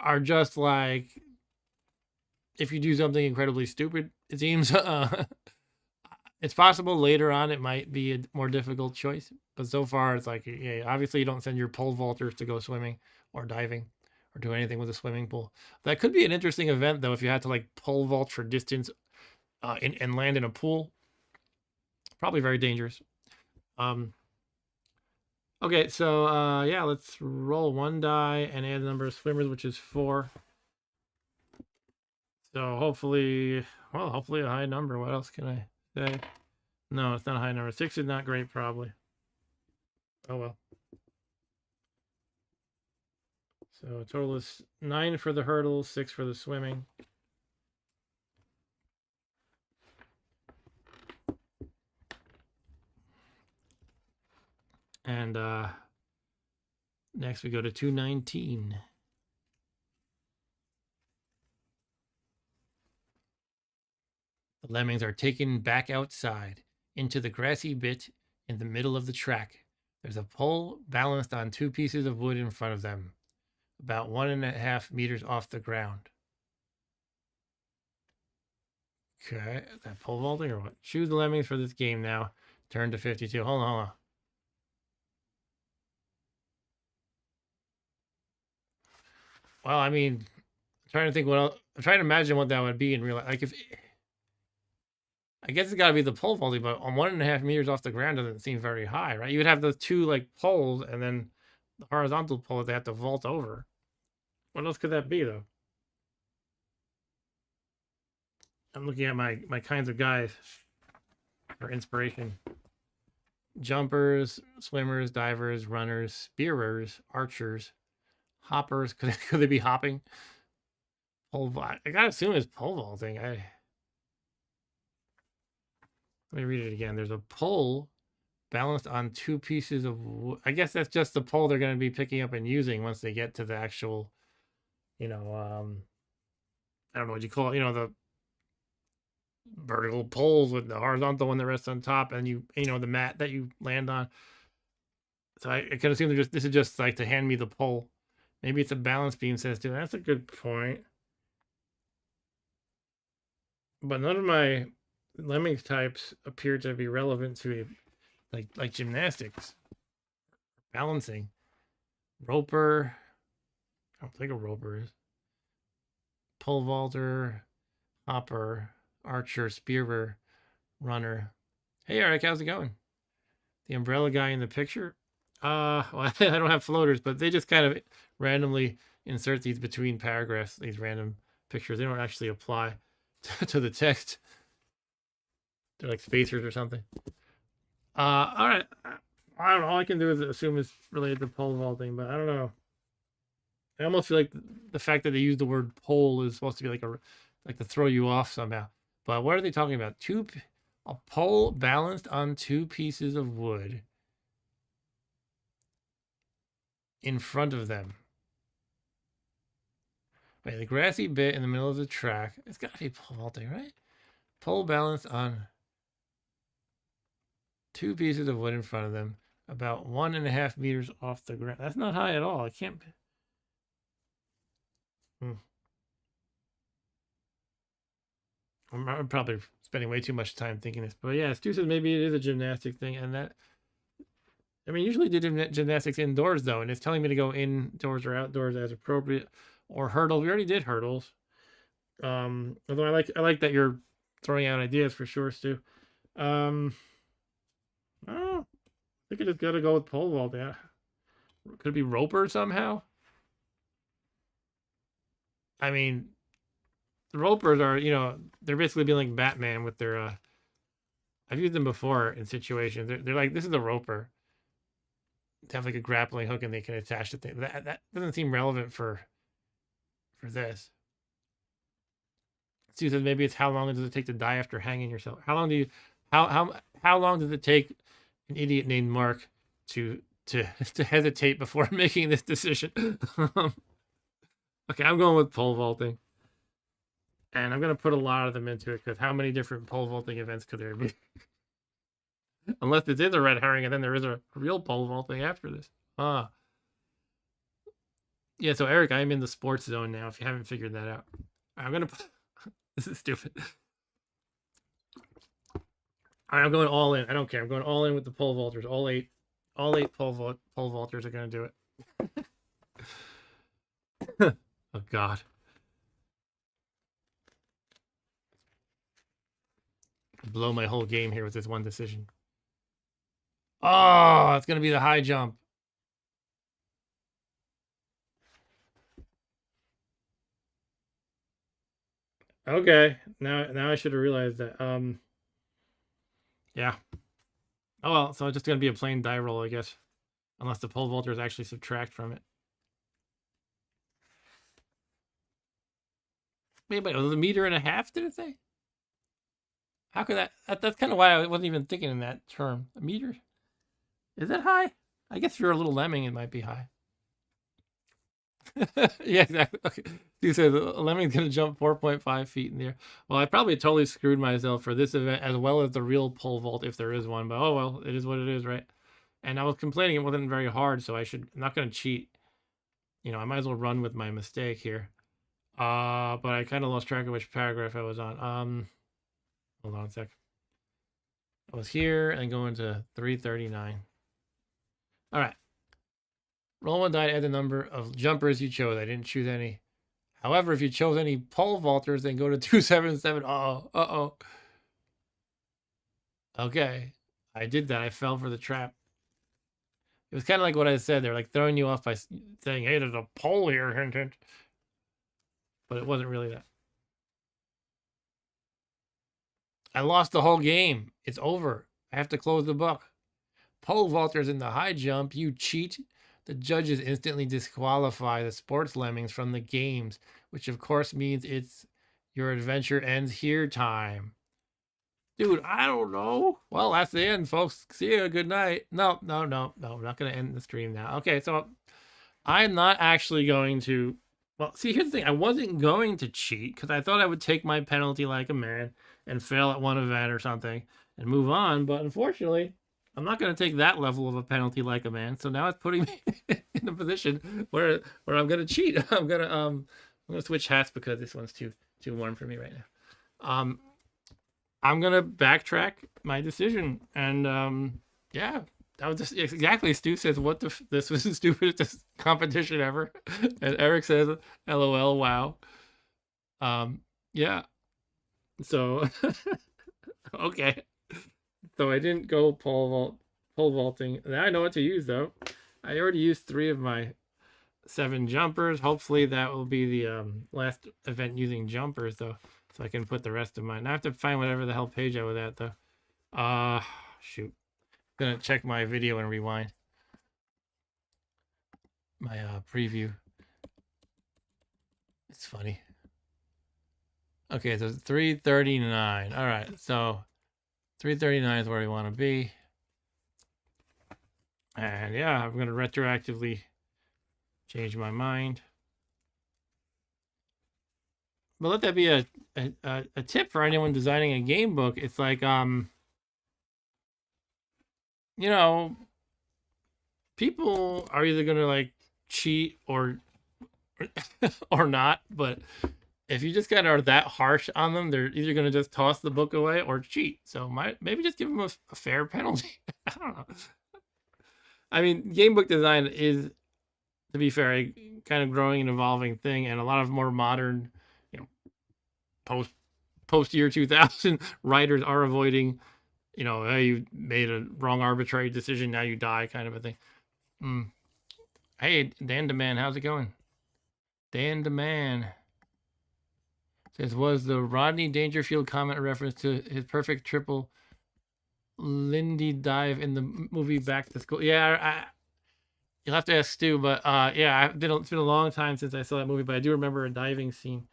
are just like, if you do something incredibly stupid, it seems. It's possible later on it might be a more difficult choice, but so far it's like, yeah, obviously you don't send your pole vaulters to go swimming or diving or do anything with a swimming pool. That could be an interesting event though, if you had to like pole vault for distance and land in a pool. Probably very dangerous. Okay, so yeah, let's roll 1 die and add the number of swimmers, which is 4. So hopefully a high number. What else can I say? No, it's not a high number. 6 is not great, probably. Oh well. So total is 9 for the hurdles, 6 for the swimming. And next we go to 219. The Lemmings are taken back outside into the grassy bit in the middle of the track. There's a pole balanced on 2 pieces of wood in front of them, about 1.5 meters off the ground. Okay, is that pole vaulting or what? Choose the Lemmings for this game now. Turn to 52. Hold on. Well, I mean, I'm trying to think what else. I'm trying to imagine what that would be in real life. Like, if I guess it's got to be the pole vaulting, but on 1.5 meters off the ground doesn't seem very high, right? You would have the 2 like poles, and then the horizontal poles they have to vault over. What else could that be though? I'm looking at my kinds of guys for inspiration. Jumpers, swimmers, divers, runners, spearers, archers, hoppers. Could they be hopping? Pole vault. I gotta assume it's pole vaulting. Let me read it again. There's a pole balanced on 2 pieces of wood. I guess that's just the pole they're going to be picking up and using once they get to the actual, I don't know what you call it, the vertical poles with the horizontal one that rests on top, and the mat that you land on. So I can assume this is just like to hand me the pole. Maybe it's a balance beam system. That's a good point. But none of my Lemmings types appear to be relevant to like gymnastics, balancing. Roper. I don't think a roper is. Pole vaulter, hopper, archer, spearer, runner. Hey Eric, how's it going? The umbrella guy in the picture. Well, I don't have floaters, but they just kind of randomly insert these between paragraphs, these random pictures. They don't actually apply to the text. They're like spacers or something. All right. I don't know. All I can do is assume it's related to pole vaulting, but I don't know. I almost feel like the fact that they use the word pole is supposed to be like to throw you off somehow. But what are they talking about? A pole balanced on two pieces of wood in front of them. Wait, the grassy bit in the middle of the track. It's got to be pole vaulting, right? Pole balanced on two pieces of wood in front of them, about 1.5 meters off the ground. That's not high at all. I can't. I'm probably spending way too much time thinking this, but yeah, Stu says maybe it is a gymnastic thing, and that. I mean, usually do gymnastics indoors though, and it's telling me to go indoors or outdoors as appropriate, or hurdles. We already did hurdles. Although I like that you're throwing out ideas for sure, Stu. I don't know. I think I just gotta go with pole vault. Yeah, could it be roper somehow? I mean, the ropers are, they're basically being like Batman with their. I've used them before in situations. They're like, this is a roper. To have like a grappling hook and they can attach the thing. That doesn't seem relevant for this. Stu says maybe it's how long does it take to die after hanging yourself? How long do you how long does it take an idiot named Mark to hesitate before making this decision? Okay, I'm going with pole vaulting. And I'm going to put a lot of them into it because how many different pole vaulting events could there be? Unless it is a red herring and then there is a real pole vaulting after this. Yeah, so Eric, I'm in the sports zone now if you haven't figured that out. I'm going to this is stupid. All right, I'm going all in. I don't care. I'm going all in with the pole vaulters. All eight pole vaulters are going to do it. Oh, God. Blow my whole game here with this one decision. Oh, it's going to be the high jump. Okay. Now I should have realized that. Yeah. Oh, well, so it's just going to be a plain die roll, I guess. Unless the pole vaulters actually subtract from it. Wait, it was 1.5 meters, did it say? How could that's kind of why I wasn't even thinking in that term. A meter? Is that high? I guess if you're a little lemming, it might be high. Yeah, exactly. Okay. You said the lemming's going to jump 4.5 feet in the air. Well, I probably totally screwed myself for this event as well as the real pole vault if there is one. But oh well, it is what it is, right? And I was complaining it wasn't very hard, so I'm not going to cheat. I might as well run with my mistake here. But I kind of lost track of which paragraph I was on. Hold on a sec. I was here and going to 339. All right. Roll one die to add the number of jumpers you chose. I didn't choose any. However, if you chose any pole vaulters, then go to 277. Uh-oh. Okay. I did that. I fell for the trap. It was kind of like what I said. They're like throwing you off by saying, hey, there's a pole here, hint, hint. But it wasn't really that. I lost the whole game. It's over. I have to close the book. Pole vaulters in the high jump. You cheat. The judges instantly disqualify the sports lemmings from the games, which of course means it's your adventure ends here time. Dude, I don't know. Well, that's the end, folks. See you. Good night. No. I'm not going to end the stream now. Okay, so I'm not actually going to. Well, see, here's the thing. I wasn't going to cheat because I thought I would take my penalty like a man and fail at one event or something and move on. But unfortunately, I'm not going to take that level of a penalty like a man. So now it's putting me in a position where I'm going to cheat. I'm going to switch hats because this one's too warm for me right now. I'm going to backtrack my decision. And yeah, that was just exactly. Stu says, this was the stupidest competition ever. And Eric says, LOL, wow. Yeah. So, okay. So I didn't go pole pole vaulting. Now I know what to use though. I already used 3 of my 7 jumpers. Hopefully that will be the last event using jumpers though, so I can put the rest of mine. Now I have to find whatever the hell page I was at though. Shoot. Gonna check my video and rewind my preview. It's funny. Okay, so 339. All right, so 339 is where we want to be. And yeah, I'm gonna retroactively change my mind. But let that be a tip for anyone designing a game book. It's like you know, people are either gonna like cheat or or not, but if you just kind of are that harsh on them, they're either going to just toss the book away or cheat. So maybe just give them a fair penalty. I don't know. I mean, game book design is, to be fair, a kind of growing and evolving thing, and a lot of more modern, you know, post year 2000 writers are avoiding, you know, hey, you made a wrong arbitrary decision, now you die, kind of a thing. Hey, Dan DeMan, how's it going? Dan DeMan says, was the Rodney Dangerfield comment a reference to his perfect triple Lindy dive in the movie Back to School? Yeah, you'll have to ask Stu, but yeah, it's been a long time since I saw that movie, but I do remember a diving scene.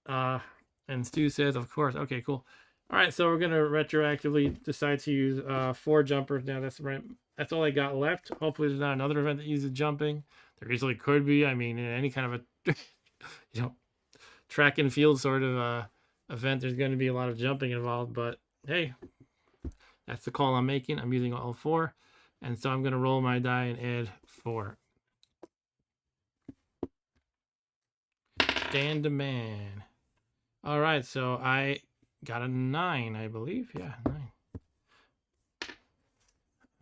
And Stu says, of course. Okay, cool. All right, so we're gonna retroactively decide to use 4 jumpers now. That's right. That's all I got left. Hopefully, there's not another event that uses jumping. There easily could be. I mean, in any kind of a you know, track and field sort of event, there's going to be a lot of jumping involved, but hey, that's the call I'm making. I'm using all 4, and so I'm going to roll my die and add 4. Dan DeMan. All right, so I got a 9, I believe. Yeah, 9.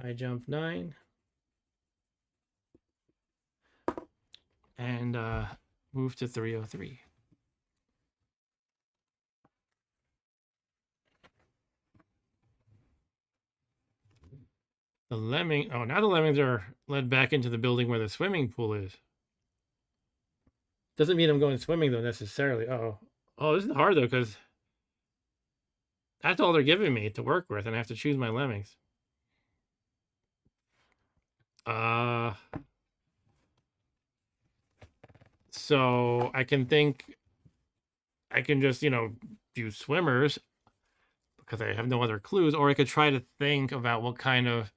I jumped 9 and moved to 303. The lemming. Oh, now the lemmings are led back into the building where the swimming pool is. Doesn't mean I'm going swimming though necessarily. Oh, this is hard though because that's all they're giving me to work with, and I have to choose my lemmings. So I can just, you know, do swimmers because I have no other clues, or I could try to think about what kind of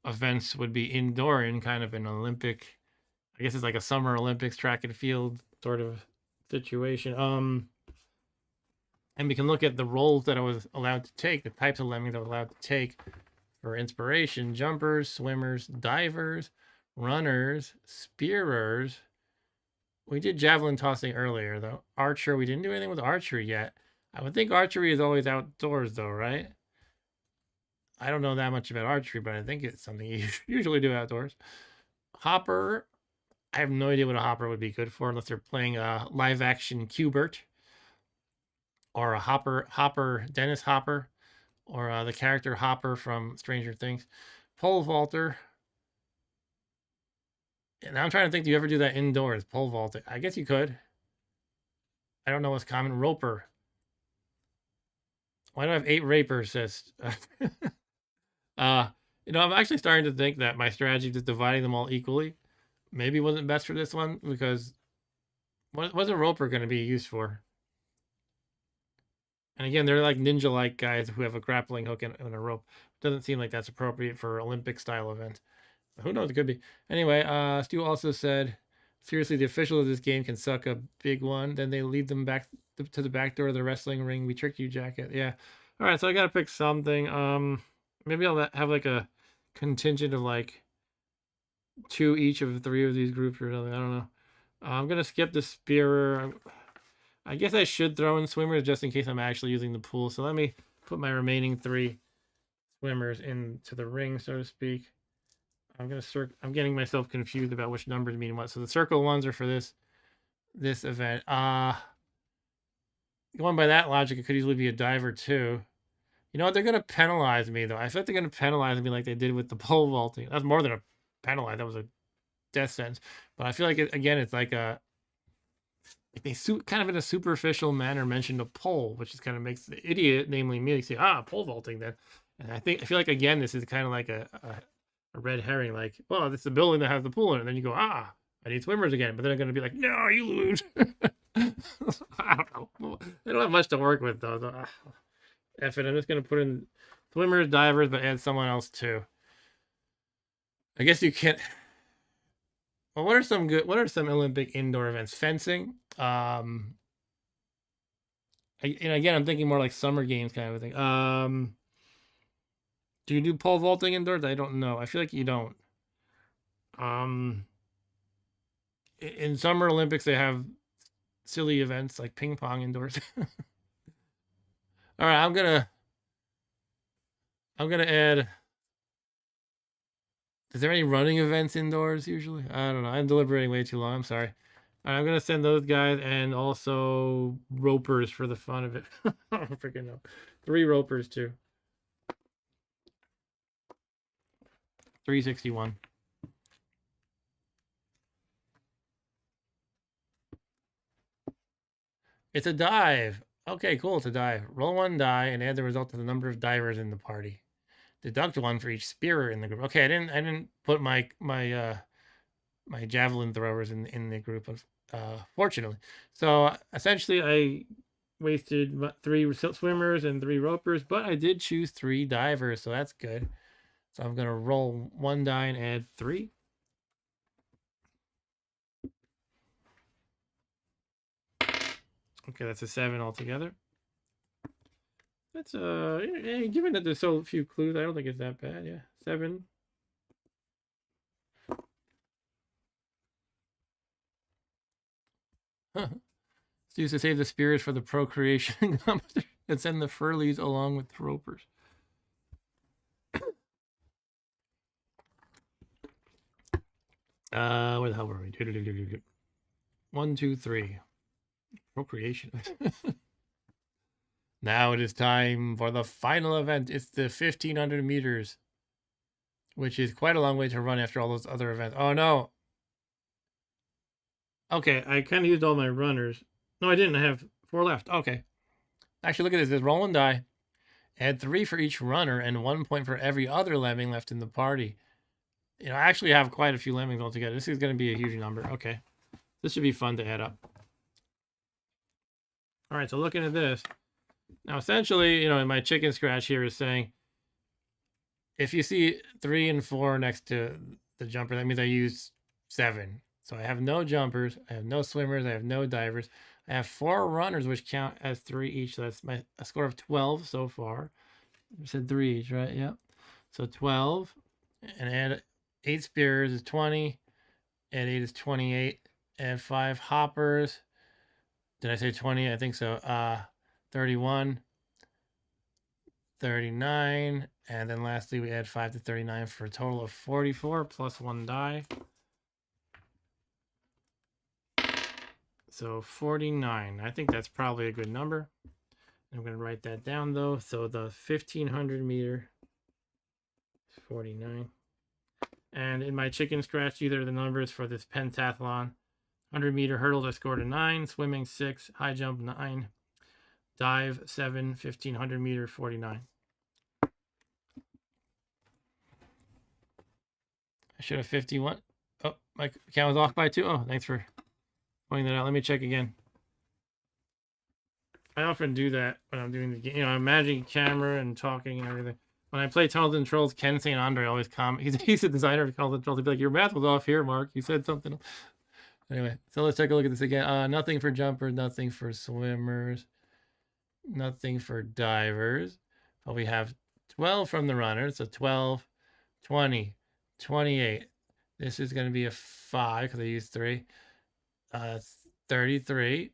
events would be indoor in kind of an Olympic, I guess it's like a summer Olympics track and field sort of situation. And we can look at the roles that I was allowed to take, the types of lemmings I was allowed to take for inspiration: jumpers, swimmers, divers, runners, spearers. We did javelin tossing earlier, though. Archer, we didn't do anything with archery yet. I would think archery is always outdoors, though, right? I don't know that much about archery, but I think it's something you usually do outdoors. Hopper, I have no idea what a hopper would be good for unless they're playing a live-action Q*bert or a Hopper, Dennis Hopper, or the character Hopper from Stranger Things. Pole vaulter. And I'm trying to think, do you ever do that indoors, pole vaulting? I guess you could. I don't know what's common. Roper. Why do I have 8 rapers? Says, you know, I'm actually starting to think that my strategy just dividing them all equally maybe wasn't best for this one, because what's a roper going to be used for? And again, they're like ninja-like guys who have a grappling hook and a rope. Doesn't seem like that's appropriate for Olympic-style event. Who knows? It could be. Anyway, Stu also said, seriously, the officials of this game can suck a big one. Then they lead them back to the back door of the wrestling ring. We tricked you, Jacket. Yeah. All right, so I got to pick something. Maybe I'll have like a contingent of like 2 each of 3 of these groups or something. I don't know. I'm going to skip the spearer. I guess I should throw in swimmers just in case I'm actually using the pool. So let me put my remaining 3 swimmers into the ring, so to speak. I'm getting myself confused about which numbers mean what. So the circle ones are for this event. Going by that logic, it could easily be a diver too. You know what? They're gonna penalize me though. I feel like they're gonna penalize me like they did with the pole vaulting. That's more than a penalize. That was a death sentence. But I feel like again, it's like a like they kind of in a superficial manner mentioned a pole, which is kind of makes the idiot, namely me, say, pole vaulting then. And I feel like again, this is kind of like a red herring. Like, well, this is a building that has the pool in it. And then you go, I need swimmers again. But then they're gonna be like, no, you lose. I don't know. They don't have much to work with though. F it. I'm just gonna put in swimmers, divers, but add someone else too. I guess you can't. Well, what are some Olympic indoor events? Fencing. And again, I'm thinking more like summer games kind of a thing. Do you do pole vaulting indoors? I don't know. I feel like you don't. In Summer Olympics, they have silly events like ping pong indoors. All right, I'm gonna add. Is there any running events indoors usually? I don't know. I'm deliberating way too long. I'm sorry. All right, I'm gonna send those guys and also ropers for the fun of it. I don't freaking know. 3 ropers too. 361. It's a dive. Okay, cool. It's a dive. Roll 1 die and add the result to the number of divers in the party. Deduct 1 for each spearer in the group. Okay, I didn't put my javelin throwers in the group, fortunately. So essentially, I wasted 3 swimmers and 3 ropers, but I did choose 3 divers, so that's good. So I'm gonna roll 1 die and add 3. Okay, that's a 7 altogether. That's given that there's so few clues, I don't think it's that bad. Yeah, 7. Huh. So used to save the spirits for the procreation and send the furlies along with the ropers. Where the hell were we? 1, 2, 3. Procreation. Now it is time for the final event. It's the 1500 meters, which is quite a long way to run after all those other events. Oh no. Okay, I kind of used all my runners. No, I didn't. I have 4 left. Okay. Actually, look at this. There's roll and die. Add 3 for each runner and 1 point for every other lemming left in the party. You know, I actually have quite a few lemmings altogether. This is going to be a huge number. Okay. This should be fun to add up. All right, so looking at this. Now, essentially, you know, in my chicken scratch here is saying, if you see 3 and 4 next to the jumper, that means I use 7. So I have no jumpers, I have no swimmers, I have no divers. I have 4 runners, which count as 3 each. So that's a score of 12 so far. I said 3 each, right? Yep. So 12, and add 8 spears is 20, add 8 is 28, add 5 hoppers. Did I say 20? I think so. 31, 39, and then lastly we add 5 to 39 for a total of 44 plus 1 die. So 49. I think that's probably a good number. I'm going to write that down though. So the 1500 meter is 49. And in my chicken scratch, these are the numbers for this pentathlon. 100 meter hurdles I scored a 9, swimming 6, high jump 9, dive 7, 1500 meter 49. I should have 51. Oh, my count was off by 2. Oh, thanks for pointing that out. Let me check again. I often do that when I'm doing the game. You know, I'm managing camera and talking and everything. When I play Tunnels and Trolls, Ken St. Andre always comments. He's the designer of Tunnels and Trolls. He'd be like, your math was off here, Mark. You said something. Anyway, so let's take a look at this again. Nothing for jumpers, nothing for swimmers, nothing for divers. But we have 12 from the runners. So 12, 20, 28. This is going to be a 5 because I used 3. 33.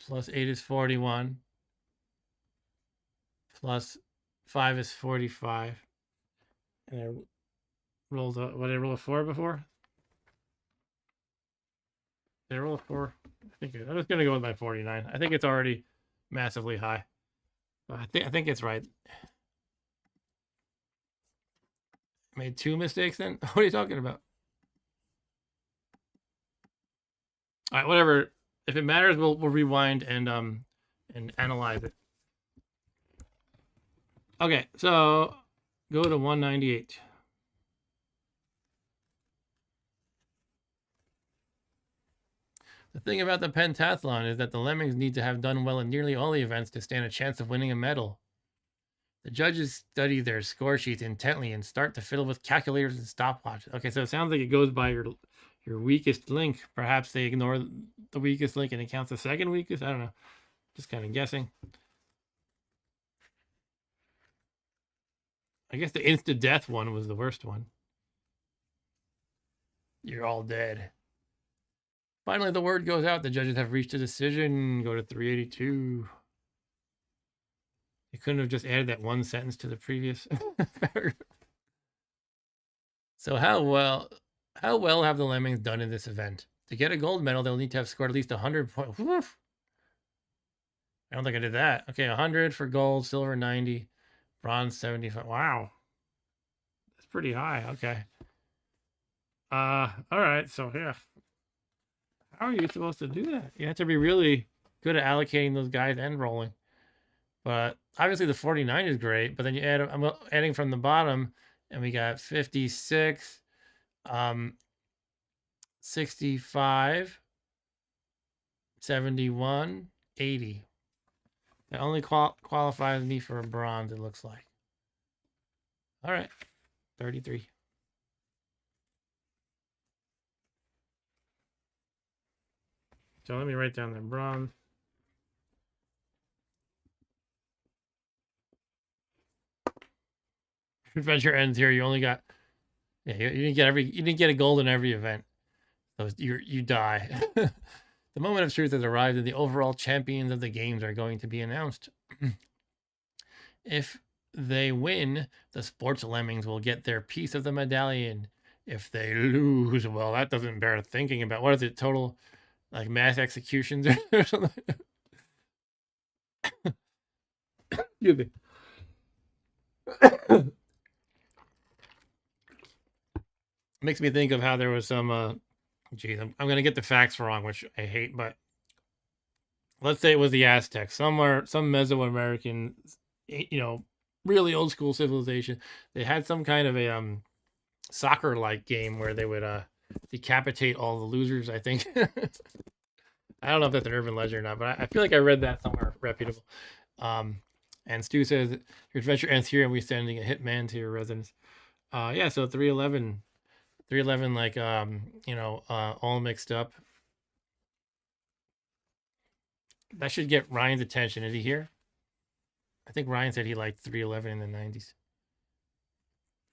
Plus 8 is 41. Plus 5 is 45. And I rolled a, what did I roll a 4 before? Did I roll a 4? I think I'm just gonna go with my 49. I think it's already massively high. I think it's right. Made 2 mistakes then? What are you talking about? All right, whatever. If it matters, we'll rewind and analyze it. Okay, so go to 198. The thing about the pentathlon is that the Lemmings need to have done well in nearly all the events to stand a chance of winning a medal. The judges study their score sheets intently and start to fiddle with calculators and stopwatches. Okay, so it sounds like it goes by your weakest link. Perhaps they ignore the weakest link and it counts the second weakest. I don't know. Just kind of guessing. I guess the insta death one was the worst one. You're all dead. Finally, the word goes out. The judges have reached a decision. Go to 382. You couldn't have just added that one sentence to the previous paragraph. So how well have the Lemmings done in this event? To get a gold medal, they'll need to have scored at least 100 points. I don't think I did that. Okay, 100 for gold, silver 90, bronze 75. Wow. That's pretty high. Okay. All right. So yeah. How are you supposed to do that? You have to be really good at allocating those guys and rolling. But obviously the 49 is great, but then you add, I'm adding from the bottom, and we got 56, 65, 71, 80. That only qualifies me for a bronze, it looks like. All right, 33. So let me write down the bronze. Adventure ends here. You only got, yeah, you didn't get a gold in every event. So you die. The moment of truth has arrived, and the overall champions of the games are going to be announced. If they win, the sports Lemmings will get their piece of the medallion. If they lose, well, that doesn't bear thinking about. What is it, total, like, mass executions or something? Excuse me. Makes me think of how there was some, geez, I'm going to get the facts wrong, which I hate, but let's say it was the Aztecs, some Mesoamerican, really old school civilization. They had some kind of a soccer like game where they would decapitate all the losers, I think. I don't know if that's an urban legend or not, but I feel like I read that somewhere reputable. And Stu says your adventure ends here and we're sending a hitman to your residence. Yeah, so 311, like, all mixed up. That should get Ryan's attention. Is he here? I think Ryan said he liked 311 in the 90s.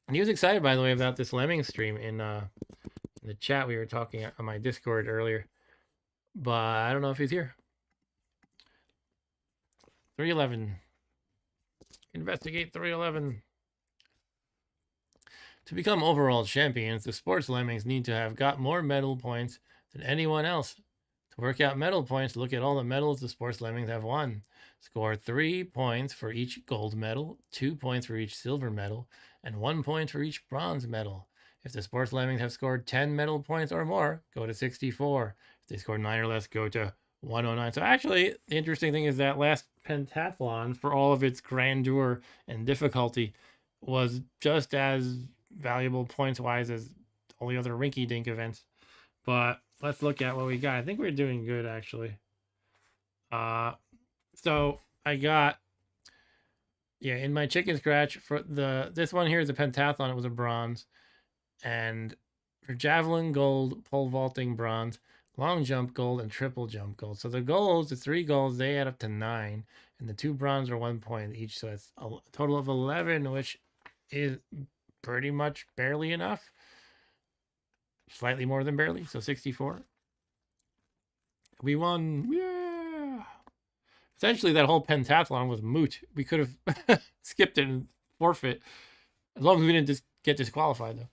And he was excited, by the way, about this Lemming stream in the chat. We were talking on my Discord earlier. But I don't know if he's here. 311. Investigate 311. To become overall champions, the sports Lemmings need to have got more medal points than anyone else. To work out medal points, look at all the medals the sports Lemmings have won. Score 3 points for each gold medal, 2 points for each silver medal, and 1 point for each bronze medal. If the sports Lemmings have scored 10 medal points or more, go to 64. If they score 9 or less, go to 109. So actually, the interesting thing is that last pentathlon, for all of its grandeur and difficulty, was just as valuable points-wise as all the other rinky-dink events. But let's look at what we got. I think we're doing good, actually. So I got, in my chicken scratch, for this one here is a pentathlon, it was a bronze. And for javelin, gold, pole vaulting, bronze, long jump, gold, and triple jump, gold. So the golds, the 3 golds, they add up to 9. And the 2 bronze are 1 point each. So it's a total of 11, which is pretty much barely enough. Slightly more than barely. So 64. We won. Yeah. Essentially, that whole pentathlon was moot. We could have skipped it and forfeit. As long as we didn't just get disqualified, though.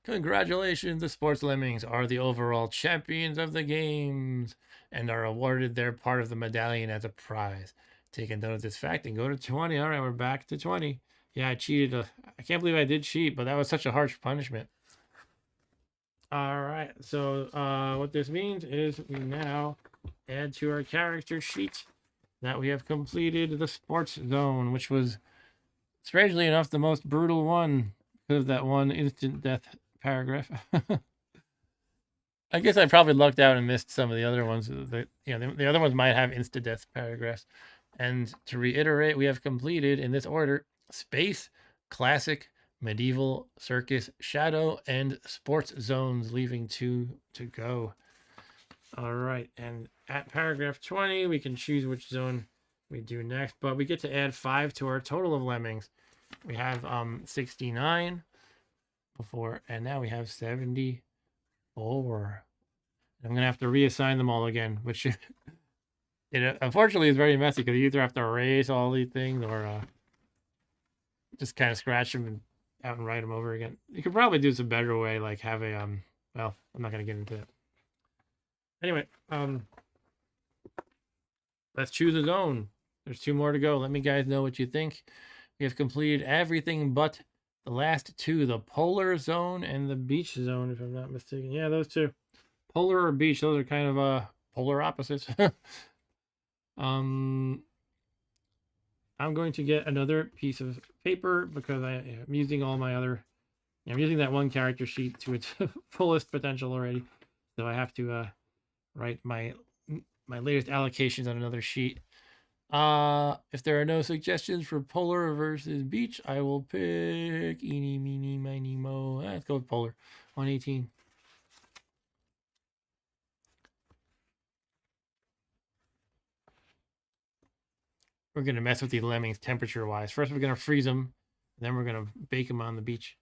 Congratulations, the Sports Lemmings are the overall champions of the games and are awarded their part of the medallion as a prize. Take a note of this fact and go to 20. All right, we're back to 20. Yeah, I cheated. I can't believe I did cheat, but that was such a harsh punishment. All right, so what this means is we now add to our character sheet that we have completed the sports zone, which was strangely enough the most brutal one because of that one instant death paragraph. I guess I probably lucked out and missed some of the other ones. The other ones might have instant death paragraphs. And to reiterate, we have completed in this order space, classic, medieval, circus, shadow, and sports zones, leaving 2 to go. All right, and at paragraph 20, we can choose which zone we do next, but we get to add 5 to our total of lemmings. We have 69 before, and now we have 74. I'm gonna have to reassign them all again, which it unfortunately is very messy because you either have to erase all these things or just kind of scratch them and out and write them over again. You could probably do some better way, like have a well, I'm not gonna get into it. Anyway, let's choose a zone. There's 2 more to go. Let me guys know what you think. We have completed everything but the last 2, the polar zone and the beach zone, if I'm not mistaken. Yeah, those 2. Polar or beach, those are kind of polar opposites. I'm going to get another piece of paper because I'm using all my other. I'm using that one character sheet to its fullest potential already, so I have to write my latest allocations on another sheet. If there are no suggestions for polar versus beach, I will pick eeny, meeny, miny, mo. Let's go with polar. 118. We're going to mess with the lemmings temperature-wise. First, we're going to freeze them. Then we're going to bake them on the beach.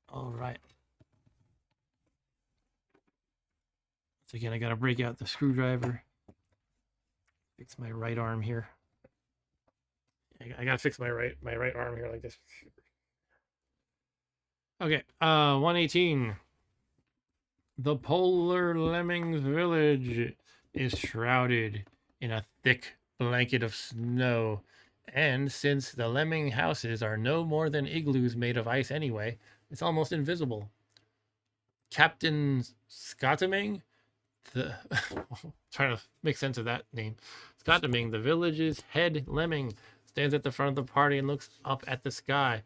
All right. So again, I got to break out the screwdriver. Fix my right arm here. I got to fix my right arm here like this. Okay, 118. The Polar Lemmings village is shrouded in a thick blanket of snow. And since the lemming houses are no more than igloos made of ice anyway, it's almost invisible. Captain Scottaming, trying to make sense of that name. Scottaming, the village's head lemming, stands at the front of the party and looks up at the sky.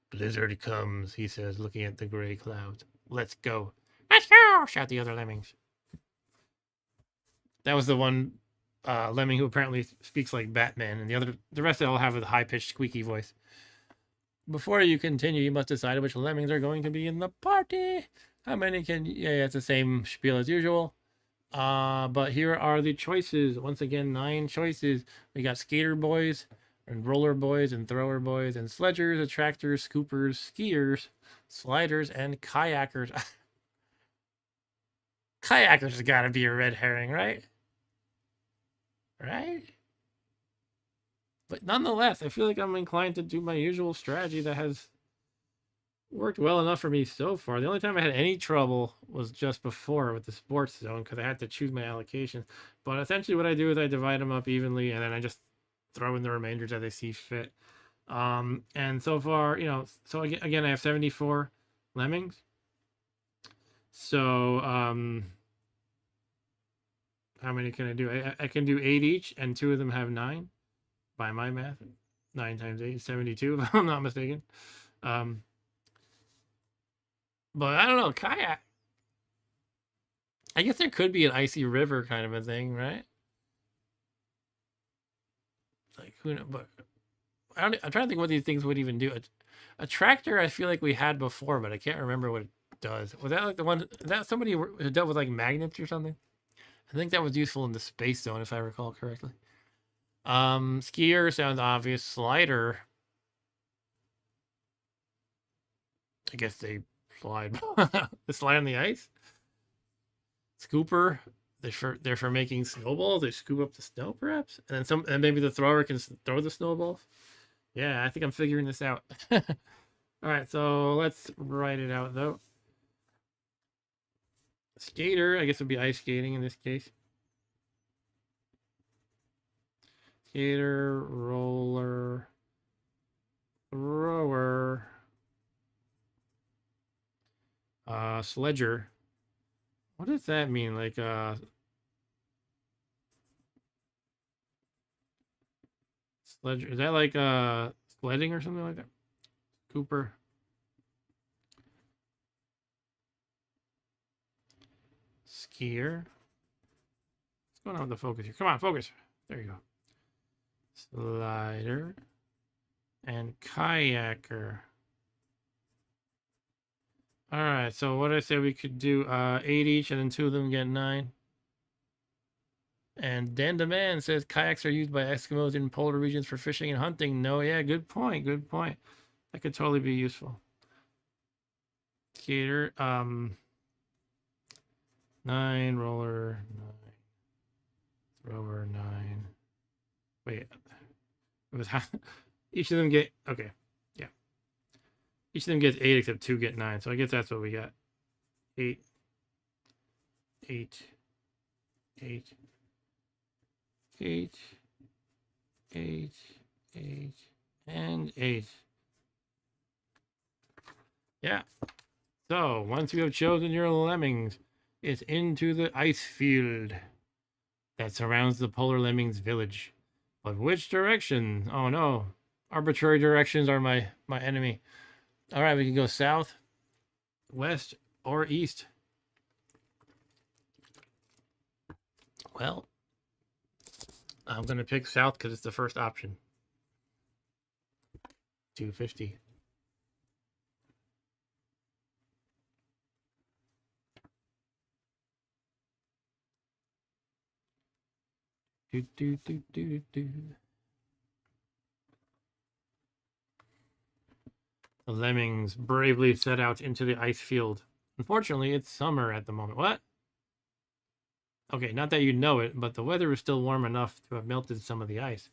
Blizzard comes, he says, looking at the gray clouds. Let's go. Let's go, shout the other lemmings. That was the one lemming who apparently speaks like Batman, and the rest all have a high-pitched, squeaky voice. Before you continue, you must decide which lemmings are going to be in the party. How many can... Yeah, it's the same spiel as usual. But here are the choices. Once again, 9 choices. We got skater boys, and roller boys, and thrower boys, and sledgers, attractors, scoopers, skiers, sliders, and kayakers. Kayakers has got to be a red herring, right? Right? But nonetheless, I feel like I'm inclined to do my usual strategy that has worked well enough for me so far. The only time I had any trouble was just before with the sports zone because I had to choose my allocations. But essentially what I do is I divide them up evenly and then I just throw in the remainders as I see fit. And so far, so again, I have 74 lemmings. So, how many can I do? I can do 8 each, and 2 of them have 9 by my math. 9 times 8 is 72, if I'm not mistaken. But I don't know, kayak. I guess there could be an icy river kind of a thing, right? Like, who knows? But I'm trying to think what these things would even do. A tractor, I feel like we had before, but I can't remember what it does. Was that like the one? Is that somebody who dealt with like magnets or something? I think that was useful in the space zone, if I recall correctly. Skier sounds obvious. Slider. I guess they slide. They slide on the ice. Scooper. They're for making snowballs. They scoop up the snow, perhaps, and maybe the thrower can throw the snowballs. Yeah, I think I'm figuring this out. All right, so let's write it out though. Skater, I guess would be ice skating in this case. Skater, roller, thrower, sledger. What does that mean? Like sledger, is that like sledding or something like that? Cooper. Skier. What's going on with the focus here? Come on, focus. There you go. Slider and kayaker. All right, so what did I say we could do 8 each, and then 2 of them get 9. And Dan Demand says kayaks are used by Eskimos in polar regions for fishing and hunting. No, yeah, good point. Good point. That could totally be useful. Skater, 9, roller, 9, thrower, 9. Wait, it was each of them get, okay, yeah. Each of them gets 8 except 2 get 9. So I guess that's what we got. 8, 8, 8, 8, 8, 8, and 8. Yeah. So once you have chosen your lemmings, it's into the ice field that surrounds the polar lemmings village. But which direction? Oh no. Arbitrary directions are my enemy. All right, we can go south, west, or east. Well, I'm going to pick south because it's the first option. 250. Do, do, do, do, do. The lemmings bravely set out into the ice field. Unfortunately, it's summer at the moment. What? Okay, not that you know it, but the weather is still warm enough to have melted some of the ice.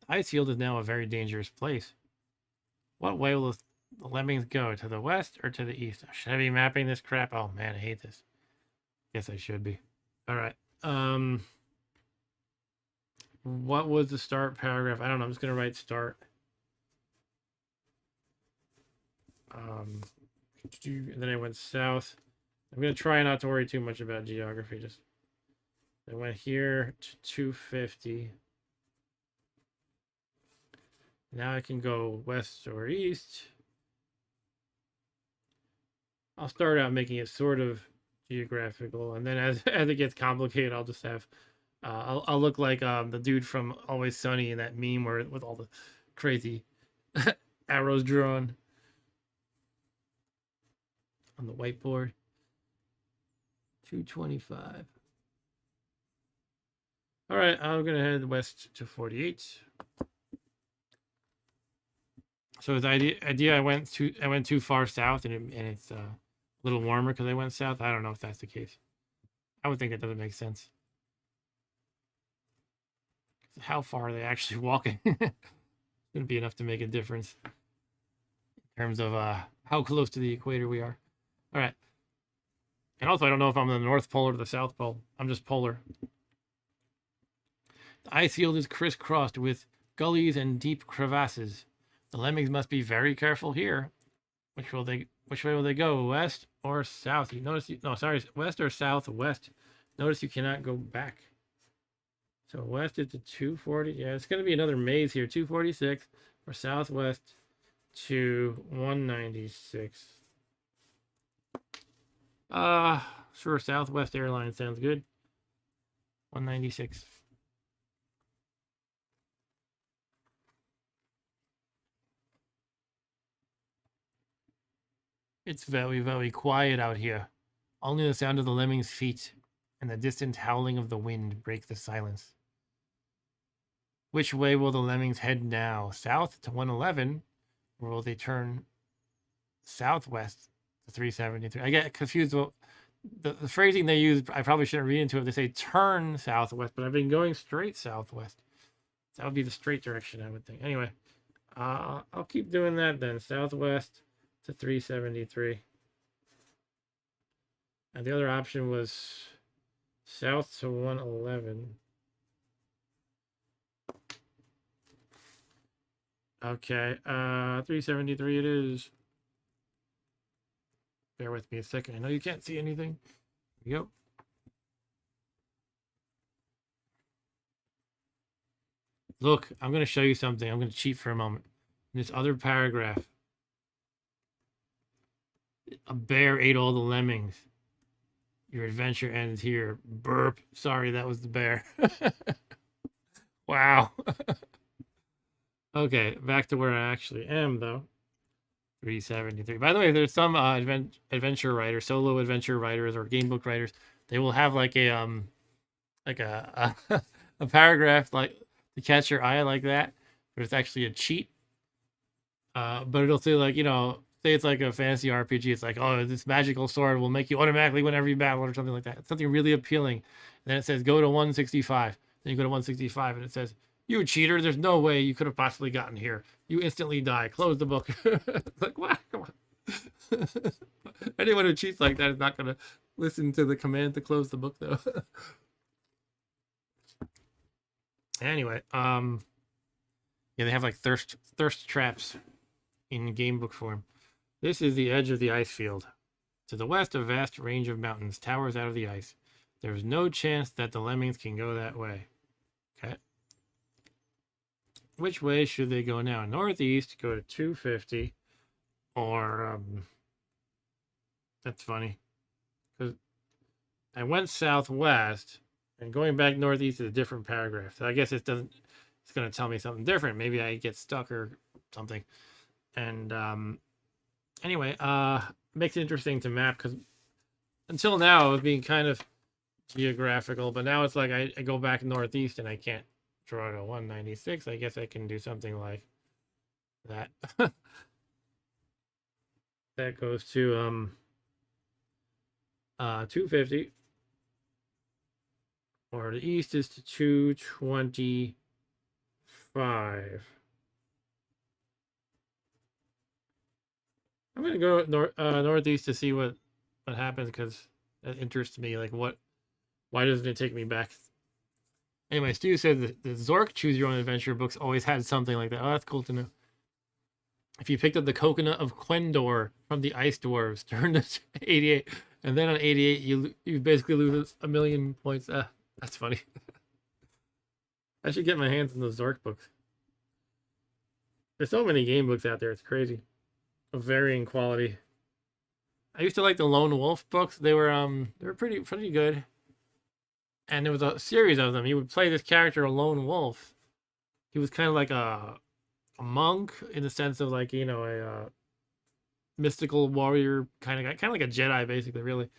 The ice field is now a very dangerous place. What way will the lemmings go? To the west or to the east? Should I be mapping this crap? Oh man, I hate this. Yes, I should be. All right. What was the start paragraph? I don't know. I'm just gonna write start. And then I went south. I'm gonna try not to worry too much about geography. Just I went here to 250. Now I can go west or east. I'll start out making it sort of geographical, and then as it gets complicated, I'll just have I'll look like the dude from Always Sunny in that meme where with all the crazy arrows drawn on the whiteboard. 225. All right, I'm gonna head west to 48. So the idea I went too far south, and it's a little warmer because I went south. I don't know if that's the case. I would think that doesn't make sense. How far are they actually walking? Wouldn't be enough to make a difference in terms of how close to the equator we are. All right. And also, I don't know if I'm the North Pole or the South Pole. I'm just polar. The ice field is crisscrossed with gullies and deep crevasses. The lemmings must be very careful here. Which way will they go? West or south? You notice west or southwest. Notice you cannot go back. So west is to 240. Yeah, it's going to be another maze here. 246 or southwest to 196. Sure, Southwest Airlines sounds good. 196. It's very, very quiet out here. Only the sound of the lemmings' feet and the distant howling of the wind break the silence. Which way will the lemmings head now? South to 111, or will they turn southwest to 373? I get confused. Well, the phrasing they use, I probably shouldn't read into it. They say turn southwest, but I've been going straight southwest. That would be the straight direction, I would think. Anyway, I'll keep doing that then. Southwest to 373. And the other option was south to 111. Okay, 373 it is. Bear with me a second. I know you can't see anything. Yep. Look, I'm going to show you something. I'm going to cheat for a moment. In this other paragraph, a bear ate all the lemmings. Your adventure ends here. Burp. Sorry, that was the bear. Wow. Okay, back to where I actually am, though. 373. By the way, there's some adventure writers, solo adventure writers, or game book writers. They will have like a a paragraph like to catch your eye like that, but it's actually a cheat. But it'll say like, say it's like a fantasy RPG. It's like, oh, this magical sword will make you automatically win every battle or something like that. It's something really appealing. And then it says go to 165. Then you go to 165 and it says, you cheater, there's no way you could have possibly gotten here. You instantly die. Close the book. Like, what? Come on. Anyone who cheats like that is not going to listen to the command to close the book, though. Anyway, yeah, they have like thirst traps in game book form. This is the edge of the ice field. To the west, a vast range of mountains towers out of the ice. There is no chance that the lemmings can go that way. Okay. Which way should they go now? Northeast, go to 250, or that's funny, because I went southwest, and going back northeast is a different paragraph. So I guess it doesn't. It's going to tell me something different. Maybe I get stuck or something. And anyway, makes it interesting to map, because until now it was being kind of geographical, but now it's like I go back northeast and I can't draw to 196. I guess I can do something like that. That goes to 250, or the east is to 225. I'm gonna go northeast to see what happens, because that interests me. Like, why doesn't it take me back? Anyway, Stu said that the Zork Choose Your Own Adventure books always had something like that. Oh, that's cool to know. If you picked up the Coconut of Quendor from the Ice Dwarves, turn to 88, and then on 88 you basically lose a million points. That's funny. I should get my hands on those Zork books. There's so many game books out there. It's crazy, of varying quality. I used to like the Lone Wolf books. They were pretty good. And there was a series of them. He would play this character, a lone wolf. He was kind of like a monk, in the sense of like, a mystical warrior kind of guy, kind of like a Jedi, basically, really.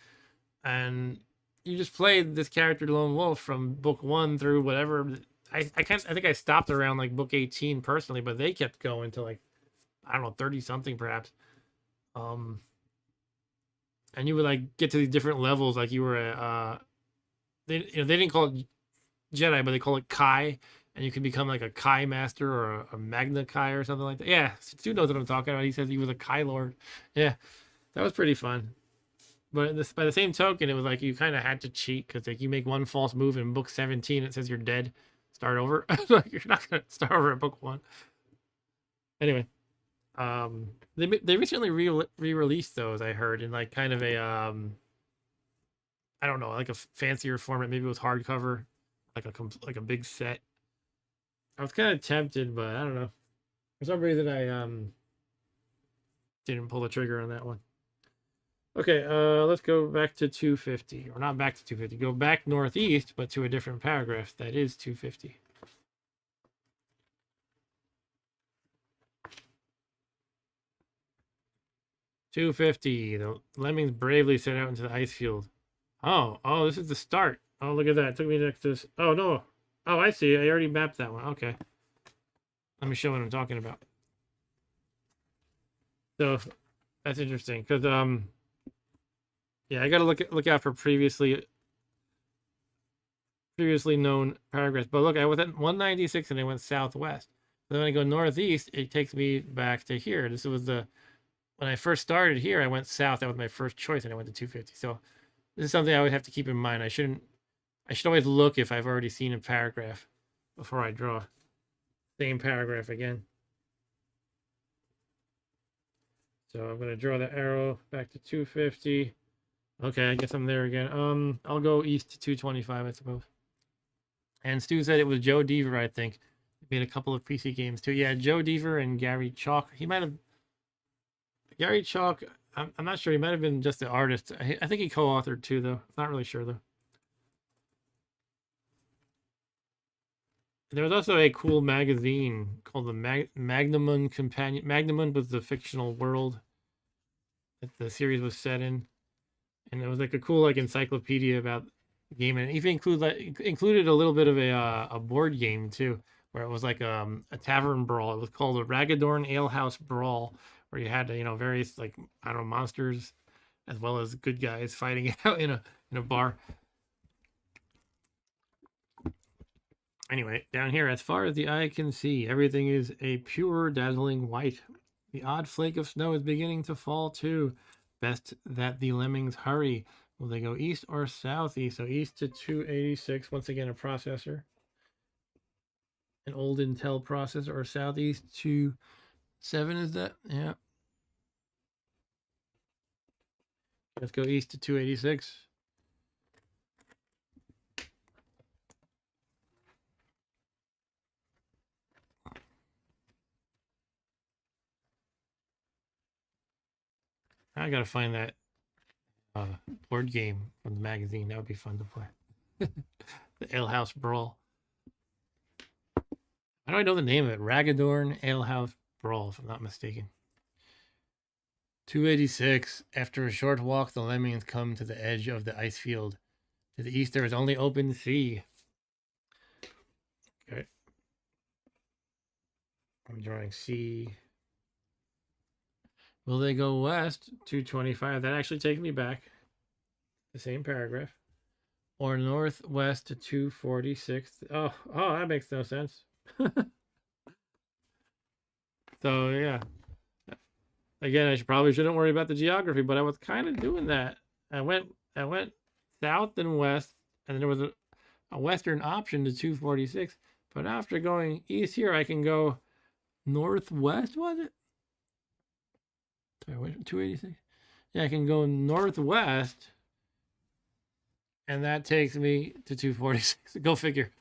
And you just played this character, lone wolf, from book 1 through whatever. I think I stopped around like book 18 personally, but they kept going to like, I don't know, 30 something perhaps. And you would like get to these different levels, like you were they didn't call it Jedi, but they call it Kai, and you can become like a Kai master or a Magna Kai or something like that. Yeah, Stu knows what I'm talking about. He says he was a Kai Lord. Yeah, that was pretty fun. But by the same token, it was like you kind of had to cheat, because like you make one false move in book 17, it says you're dead. Start over. Like, you're not gonna start over at book 1. Anyway, they recently re-released those, I heard, in like kind of a I don't know, like a fancier format, maybe with hardcover, like a big set. I was kind of tempted, but I don't know. For some reason, I didn't pull the trigger on that one. Okay, let's go back to 250, or not back to 250. Go back northeast, but to a different paragraph. That is 250. The lemmings bravely set out into the ice field. Oh, this is the start. Oh, look at that. It took me next to this. Oh, no. Oh, I see. I already mapped that one. Okay. Let me show what I'm talking about. So, that's interesting, because, yeah, I gotta look out for previously known paragraphs. But look, I was at 196 and I went southwest. Then when I go northeast, it takes me back to here. This was when I first started here, I went south. That was my first choice, and I went to 250. So this is something I would have to keep in mind. I should always look if I've already seen a paragraph before I draw. Same paragraph again. So I'm going to draw the arrow back to 250. Okay, I guess I'm there again. I'll go east to 225, I suppose. And Stu said it was Joe Deaver, I think. He made a couple of PC games too. Yeah, Joe Deaver and Gary Chalk. He might have Gary Chalk. I'm not sure. He might have been just the artist. I think he co-authored too, though. Not really sure though. There was also a cool magazine called the Magnamon Companion. Magnamon was the fictional world that the series was set in, and it was like a cool like encyclopedia about the game, and it even included a little bit of a board game too, where it was like a tavern brawl. It was called a Ragadorn Alehouse Brawl, where you had various like I don't know monsters as well as good guys fighting out in a bar. Anyway, down here, as far as the eye can see, everything is a pure, dazzling white. The odd flake of snow is beginning to fall too. Best that the lemmings hurry. Will they go east or southeast? So east to 286. Once again, a processor. An old Intel processor. Or southeast to 7 is that? Yeah. Let's go east to 286. I gotta find that board game from the magazine. That would be fun to play. The Alehouse Brawl. How do I know the name of it? Ragadorn Alehouse Brawl, if I'm not mistaken. 286. After a short walk, the lemmings come to the edge of the ice field. To the east, there is only open sea. Okay. I'm drawing sea. Will they go west? 225. That actually takes me back. The same paragraph. Or northwest to 246. Oh, that makes no sense. So, yeah. Again, I probably shouldn't worry about the geography, but I was kind of doing that. I went south and west, and then there was a western option to 246. But after going east here, I can go northwest, was it? Sorry, what, 286? Yeah, I can go northwest, and that takes me to 246. Go figure.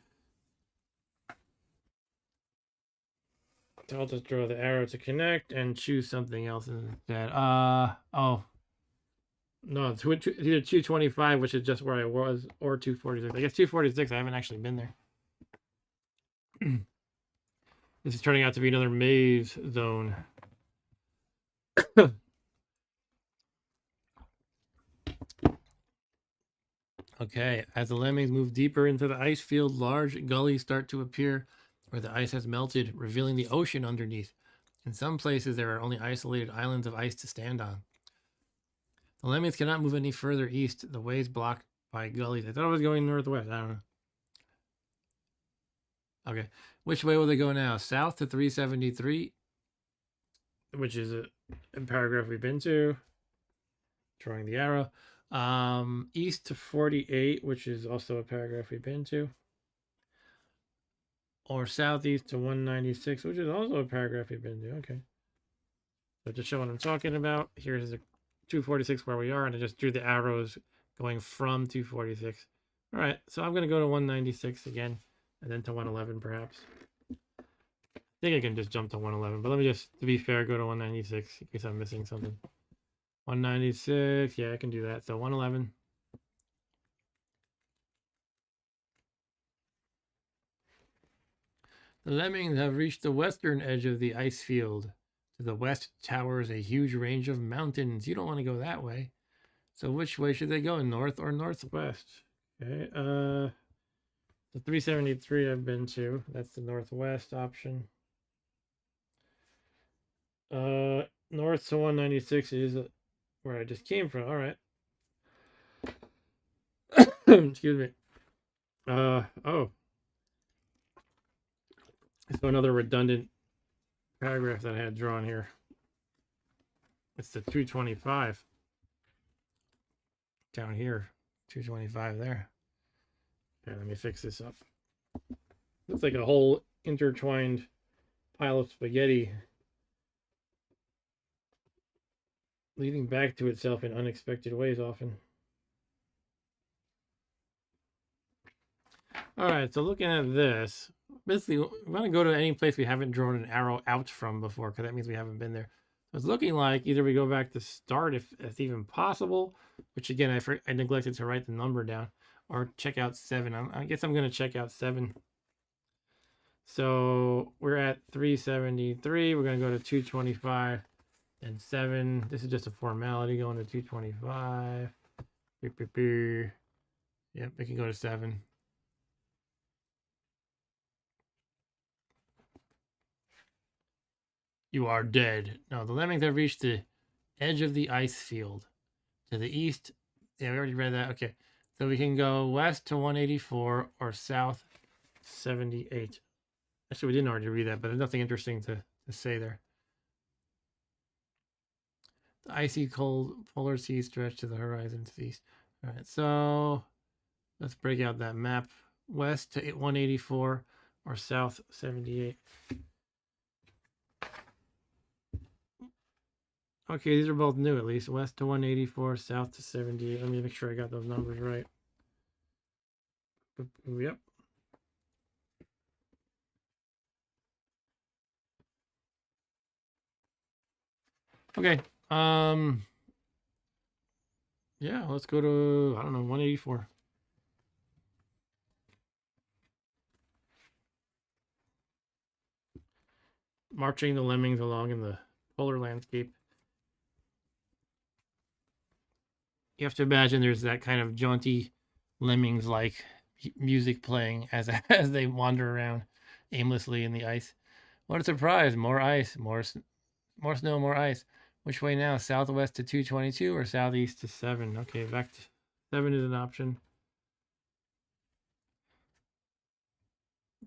So I'll just draw the arrow to connect and choose something else instead. Oh. No, it's either 225, which is just where I was, or 246. I guess 246, I haven't actually been there. This is turning out to be another maze zone. Okay, as the lemmings move deeper into the ice field, large gullies start to appear where the ice has melted, revealing the ocean underneath. In some places, there are only isolated islands of ice to stand on. The lemmings cannot move any further east. The way is blocked by gullies. I thought I was going northwest. I don't know. Okay. Which way will they go now? South to 373, which is a paragraph we've been to. Drawing the arrow. East to 48, which is also a paragraph we've been to. Or southeast to 196, which is also a paragraph we've been to. Okay. So to show what I'm talking about, here's the 246 where we are, and I just drew the arrows going from 246. All right, so I'm going to go to 196 again, and then to 111 perhaps. I think I can just jump to 111, but let me just, to be fair, go to 196 in case I'm missing something. 196, yeah, I can do that. So 111. The lemmings have reached the western edge of the ice field. To the west towers a huge range of mountains. You don't want to go that way. So which way should they go, north or northwest? Okay, the 373 I've been to. That's the northwest option. North to 196 is where I just came from. All right. Excuse me. Oh. So another redundant paragraph that I had drawn here. It's the 225 down here. 225 there. Okay, let me fix this up. Looks like a whole intertwined pile of spaghetti leading back to itself in unexpected ways often. All right, so looking at this, basically, we want to go to any place we haven't drawn an arrow out from before, because that means we haven't been there. So it's looking like either we go back to start, if it's even possible, which again, I neglected to write the number down, or check out 7. I guess I'm going to check out 7. So we're at 373. We're going to go to 225 and 7. This is just a formality going to 225. Yep, we can go to 7. You are dead. No, the lemmings have reached the edge of the ice field. To the east, yeah, we already read that. Okay, so we can go west to 184 or south 78. Actually, we didn't already read that, but there's nothing interesting to say there. The icy cold polar sea stretch to the horizon to the east. All right, so let's break out that map. West to 184 or south 78. Okay, these are both new at least. West to 184, south to 78. Let me make sure I got those numbers right. Yep. Okay. Yeah, let's go to, I don't know, 184. Marching the lemmings along in the polar landscape. You have to imagine there's that kind of jaunty lemmings-like music playing as as they wander around aimlessly in the ice. What a surprise! More ice, more snow, more ice. Which way now? Southwest to 222 or southeast to 7? Okay, back to 7 is an option.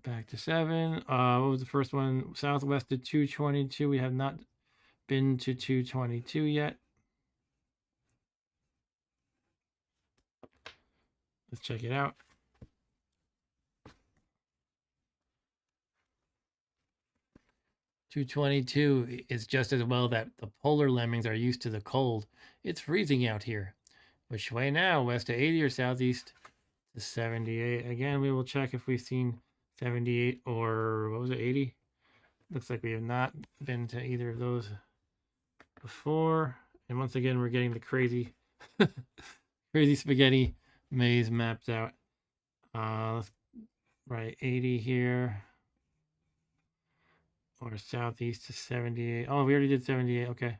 Back to 7. What was the first one? Southwest to 222. We have not been to 222 yet. Let's check it out. "222 is just as well that the polar lemmings are used to the cold. It's freezing out here. Which way now? West to 80 or southeast to 78? Again, we will check if we've seen 78 or what was it, 80? Looks like we have not been to either of those before. And once again, we're getting the crazy, crazy spaghetti maze mapped out. Let's write 80 here. Or southeast to 78. Oh, we already did 78. Okay.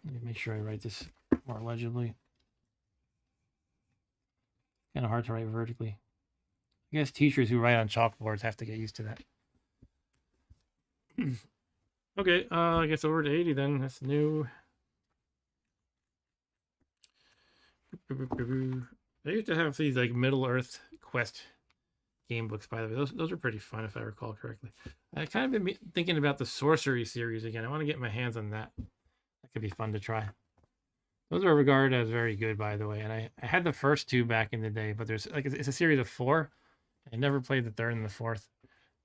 Let me make sure I write this more legibly. Kind of hard to write vertically. I guess teachers who write on chalkboards have to get used to that. Okay, I guess over to 80 then. That's new. They used to have these like Middle Earth quest game books, by the way. Those are pretty fun if I recall correctly. I kind of been thinking about the sorcery series again. I want to get my hands on that. That could be fun to try. Those are regarded as very good, by the way. And I had the first 2 back in the day, but there's like it's a series of 4. I never played the 3rd and the 4th.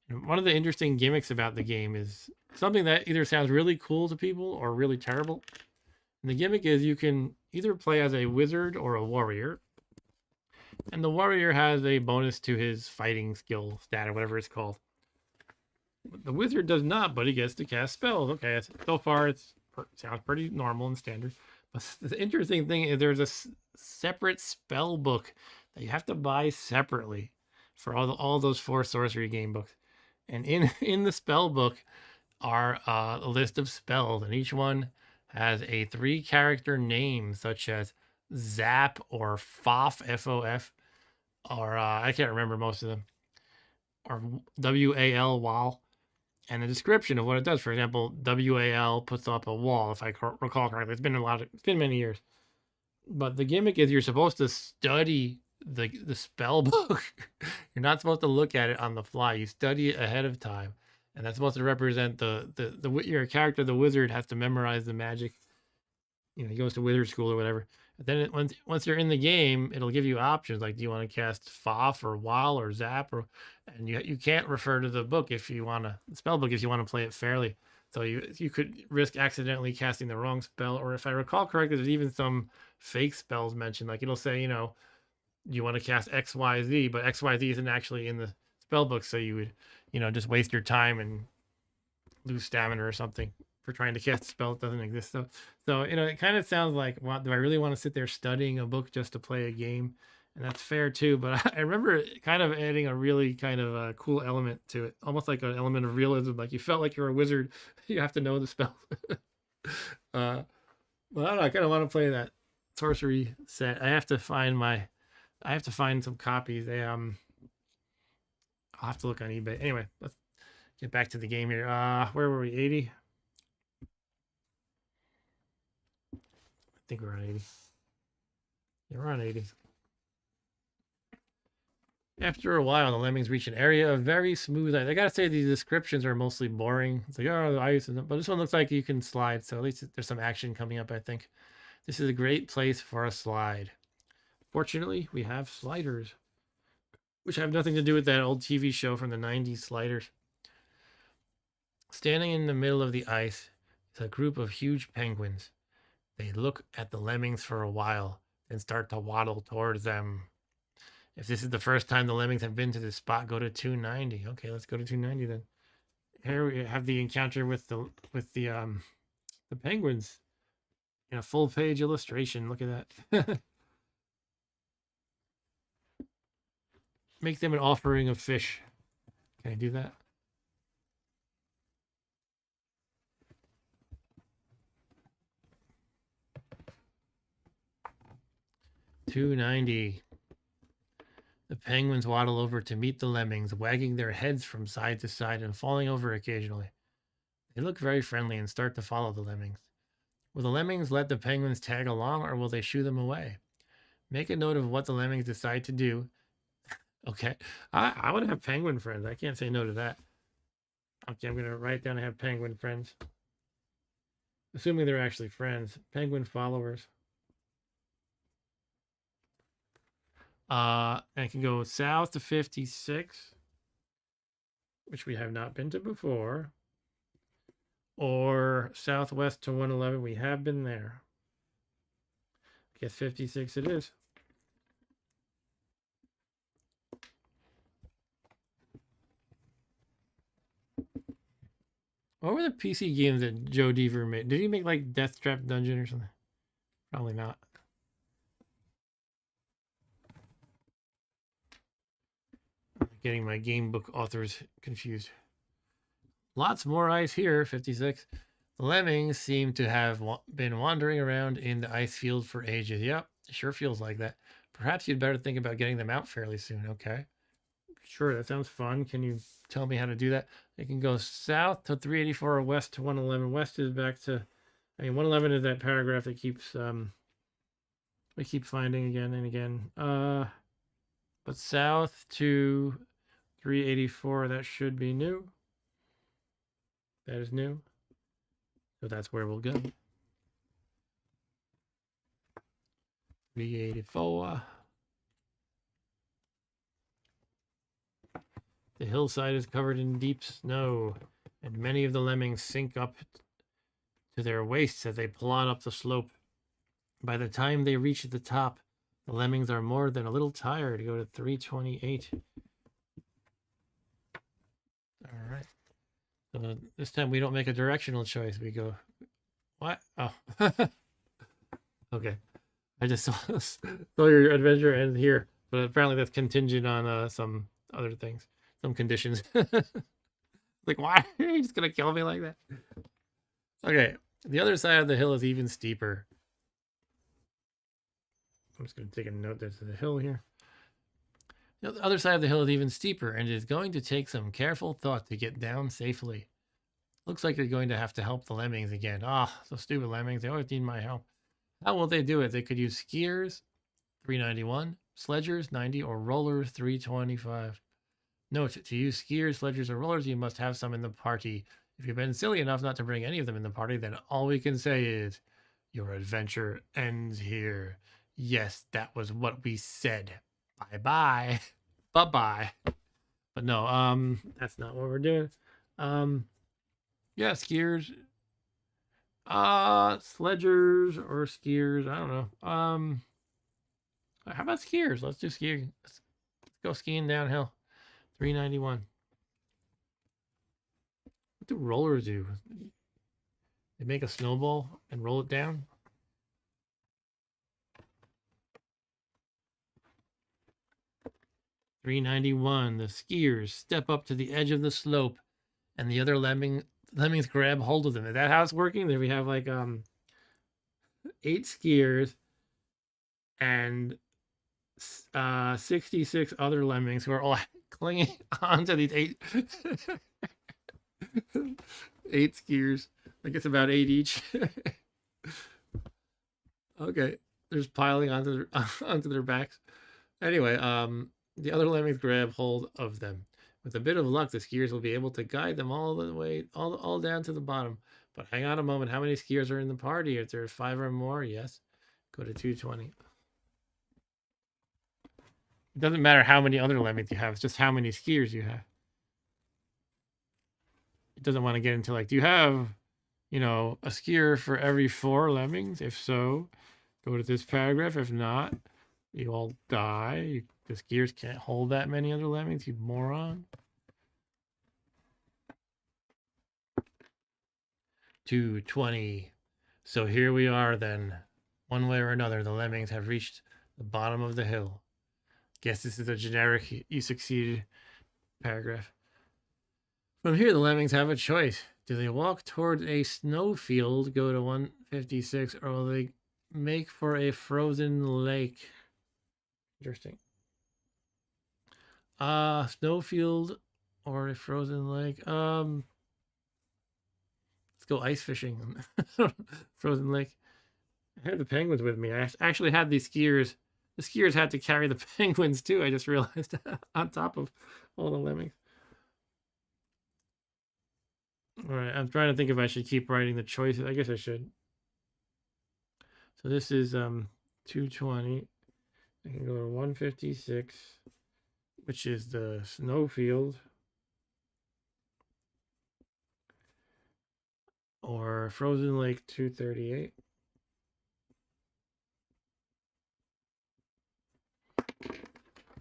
And one of the interesting gimmicks about the game is something that either sounds really cool to people or really terrible. And the gimmick is you can either play as a wizard or a warrior. And the warrior has a bonus to his fighting skill stat or whatever it's called. The wizard does not, but he gets to cast spells. Okay, so far it sounds pretty normal and standard. But the interesting thing is there's a separate spell book that you have to buy separately for all those 4 sorcery game books. And in the spell book are a list of spells, and each one has a 3-character name, such as Zap or Fof, F-O-F, or I can't remember most of them, or W-A-L, Wal, and a description of what it does. For example, W-A-L puts up a wall, if I recall correctly. It's been many years. But the gimmick is you're supposed to study the spell book. You're not supposed to look at it on the fly. You study it ahead of time, and that's supposed to represent the your character. The wizard has to memorize the magic. You know, he goes to wizard school or whatever. But then once you're in the game, it'll give you options like, do you want to cast Foff or Wall or Zap, or and you can't refer to the book if you want to spell book if you want to play it fairly. So you could risk accidentally casting the wrong spell, or if I recall correctly, there's even some fake spells mentioned. Like it'll say, you know, you want to cast XYZ, but XYZ isn't actually in the spell book, so you would, you know, just waste your time and lose stamina or something for trying to cast a spell that doesn't exist. So you know, it kind of sounds like, well, do I really want to sit there studying a book just to play a game? And that's fair too. But I remember kind of adding a really kind of a cool element to it, almost like an element of realism. Like you felt like you're a wizard, you have to know the spell. Well, I don't know. I kind of want to play that sorcery set. I have to find some copies. I'll have to look on eBay. Anyway, let's get back to the game here. Where were we? 80? I think we're on 80. Yeah, we're on 80. After a while, the lemmings reach an area of very smooth ice. I gotta say, these descriptions are mostly boring. It's like, oh, the ice, but this one looks like you can slide, so at least there's some action coming up, I think. This is a great place for a slide. Fortunately, we have sliders, which have nothing to do with that old TV show from the 90s, Sliders. Standing in the middle of the ice is a group of huge penguins. They look at the lemmings for a while, then start to waddle towards them. If this is the first time the lemmings have been to this spot, go to 290. Okay, let's go to 290 then. Here we have the encounter with the penguins in a full page illustration. Look at that. Make them an offering of fish. Can I do that? $2.90. The penguins waddle over to meet the lemmings, wagging their heads from side to side and falling over occasionally. They look very friendly and start to follow the lemmings. Will the lemmings let the penguins tag along, or will they shoo them away? Make a note of what the lemmings decide to do. Okay, I want to have penguin friends. I can't say no to that. Okay, I'm going to write down I have penguin friends. Assuming they're actually friends. Penguin followers. I can go south to 56, which we have not been to before, or southwest to 111. We have been there. I guess 56 it is. What were the PC games that Joe Deaver made? Did he make like Death Trap Dungeon or something? Probably not. I'm getting my Gamebook authors confused. Lots more ice here, 56. The lemmings seem to have been wandering around in the ice field for ages. Yep, sure feels like that. Perhaps you'd better think about getting them out fairly soon. Okay. Sure, that sounds fun. Can you tell me how to do that? I can go south to 384 or west to 111. West is back to, I mean, 111 is that paragraph that keeps, we keep finding again and again. But south to 384, that should be new. That is new. So that's where we'll go. 384. The hillside is covered in deep snow, and many of the lemmings sink up to their waists as they plod up the slope. By the time they reach the top, the lemmings are more than a little tired. Go to 328. All right. So this time we don't make a directional choice. We go, what? Oh. Okay. I just saw your adventure end here, but apparently that's contingent on some other things, some conditions. Like, why are you just gonna kill me like that? Okay, the other side of the hill is even steeper. I'm just gonna take a note there to the hill here. The other side of the hill is even steeper, and it is going to take some careful thought to get down safely. Looks like you're going to have to help the lemmings again. Ah, so stupid lemmings. They always need my help. How will they do it? They could use skiers, 391, sledgers 90 or rollers 325. Note, to use skiers, sledgers, or rollers, you must have some in the party. If you've been silly enough not to bring any of them in the party, then all we can say is your adventure ends here. Yes, that was what we said. Bye-bye. Bye-bye. But no, that's not what we're doing. Yeah, skiers. Sledgers or skiers, I don't know. How about skiers? Let's do skiing. Let's go skiing downhill. 391. What do rollers do? They make a snowball and roll it down? $391. The skiers step up to the edge of the slope, and the other lemmings grab hold of them. Is that how it's working? There we have like 8 skiers and 66 other lemmings who are all clinging onto these 8 skiers. I guess about 8 each. Okay, they're just piling onto their backs. Anyway, the other lemmings grab hold of them. With a bit of luck, the skiers will be able to guide them all the way, all down to the bottom. But hang on a moment. How many skiers are in the party? If there's 5 or more, yes. Go to 220. It doesn't matter how many other lemmings you have. It's just how many skiers you have. It doesn't want to get into like, do you have, a skier for every 4 lemmings? If so, go to this paragraph. If not, you all die. The skiers can't hold that many other lemmings, you moron. 220. So here we are then. One way or another, the lemmings have reached the bottom of the hill. Guess this is a generic "you succeeded" paragraph. From here, the lemmings have a choice. Do they walk towards a snowfield, go to 156, or will they make for a frozen lake? Interesting. Snowfield or a frozen lake. Let's go ice fishing. Frozen lake. I had the penguins with me. I actually had these skiers. The skiers had to carry the penguins too. I just realized on top of all the lemmings. All right, I'm trying to think if I should keep writing the choices. I guess I should. So this is 220. I can go to 156, which is the snowfield, or frozen lake 238.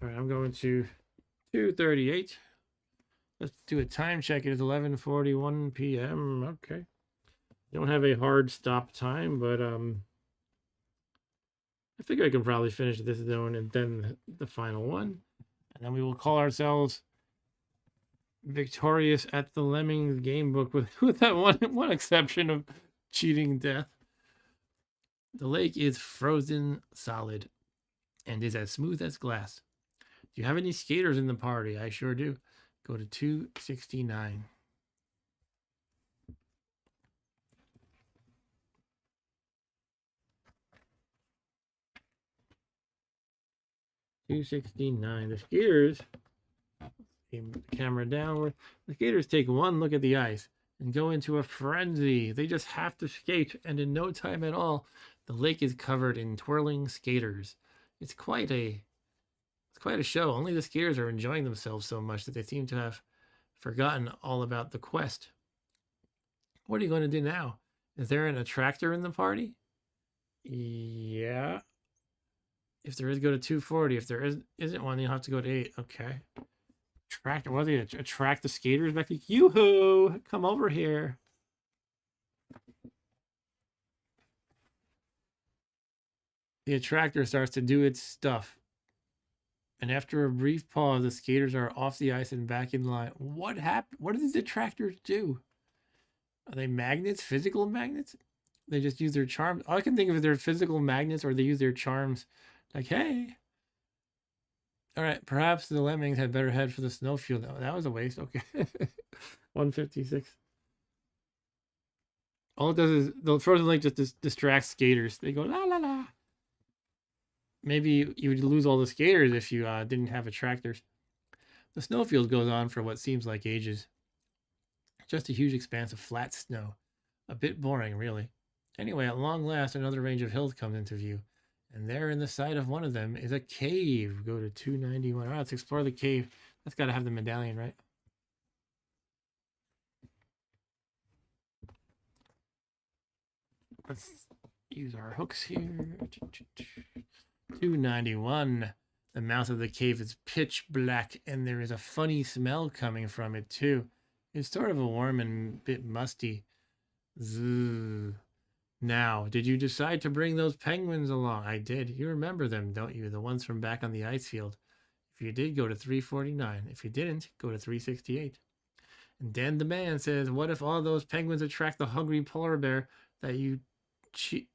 All right, I'm going to 238. Let's do a time check. It is 11:41 p.m. Okay. Don't have a hard stop time, but I figure I can probably finish this zone and then the final one. And then we will call ourselves victorious at the Lemmings Gamebook with that one exception of cheating death. The lake is frozen solid and is as smooth as glass. Do you have any skaters in the party? I sure do. Go to 269. The skaters, aim the camera downward. The skaters take one look at the ice and go into a frenzy. They just have to skate, and in no time at all, the lake is covered in twirling skaters. It's quite a show. Only the skaters are enjoying themselves so much that they seem to have forgotten all about the quest. What are you going to do now? Is there an attractor in the party? Yeah. If there is, go to 240. If there isn't one, you'll have to go to 8. Okay. Attract, what are they? Attract the skaters back to yoo-hoo! Come over here. The attractor starts to do its stuff. And after a brief pause, the skaters are off the ice and back in line. What happened? What do these attractors do? Are they magnets? Physical magnets? They just use their charms. All I can think of is they're physical magnets, or they use their charms. Like, hey. All right, perhaps the lemmings had better head for the snowfield. Oh, that was a waste. Okay. 156. All it does is the frozen lake just distracts skaters. They go la la la. maybe you would lose all the skaters if you didn't have attractors. The snowfield goes on for what seems like ages. Just a huge expanse of flat snow. A bit boring, really. Anyway, at long last, another range of hills comes into view. And there in the side of one of them is a cave. Go to 291. All right, let's explore the cave. That's got to have the medallion, right? Let's use our hooks here. 291. The mouth of the cave is pitch black, and there is a funny smell coming from it, too. It's sort of a warm and bit musty. Zzz. Now, did you decide to bring those penguins along? I did. You remember them, don't you? The ones from back on the ice field. If you did, go to 349. If you didn't, go to 368. And Dan the man says, what if all those penguins attract the hungry polar bear that you cheat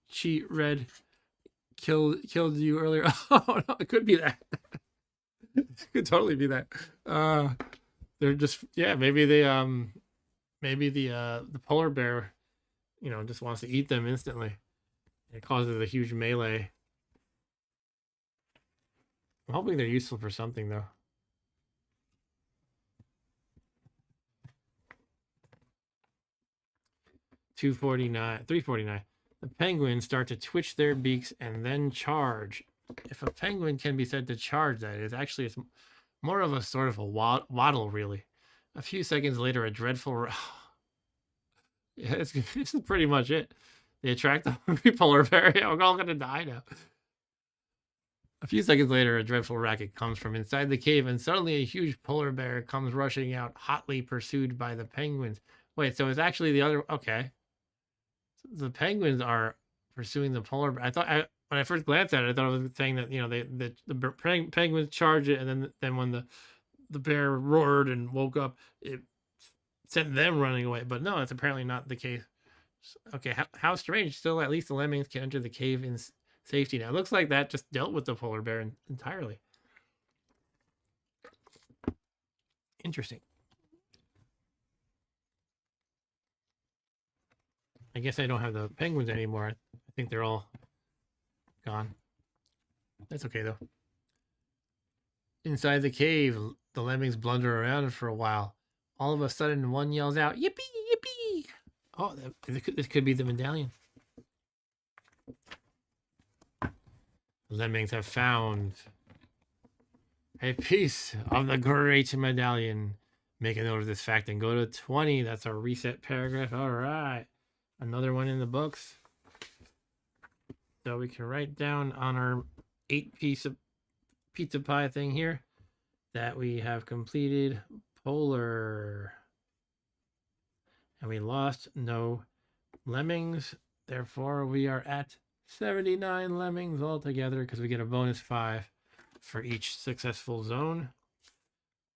red killed you earlier? Oh, no, it could be that. It could totally be that. They're just, yeah, maybe the polar bear, just wants to eat them instantly. It causes a huge melee. I'm hoping they're useful for something, though. $249, $349. The penguins start to twitch their beaks and then charge. If a penguin can be said to charge, that is actually it's more of a sort of a waddle, really. A few seconds later, a dreadful. Yeah, this is pretty much it. They attract the hungry polar bear. Yeah, we're all gonna die now. A few seconds later, a dreadful racket comes from inside the cave, and suddenly a huge polar bear comes rushing out, hotly pursued by the penguins. Wait, so it's actually the other. Okay, the penguins are pursuing the polar bear. When I first glanced at it, I thought it was saying that the penguins charge it, and then when the bear roared and woke up, it sent them running away. But no, that's apparently not the case. Okay, how strange. Still, at least the lemmings can enter the cave in safety now. It looks like that just dealt with the polar bear entirely. Interesting. I guess I don't have the penguins anymore. I think they're all gone. That's okay, though. Inside the cave, the lemmings blunder around for a while. All of a sudden, one yells out, "Yippee, yippee!" Oh, this could be the medallion. The lemmings have found a piece of the great medallion. Make a note of this fact and go to 20. That's our reset paragraph. All right. Another one in the books. So we can write down on our 8-piece of pizza pie thing here that we have completed polar. And we lost no lemmings. Therefore, we are at 79 lemmings altogether because we get a bonus 5 for each successful zone.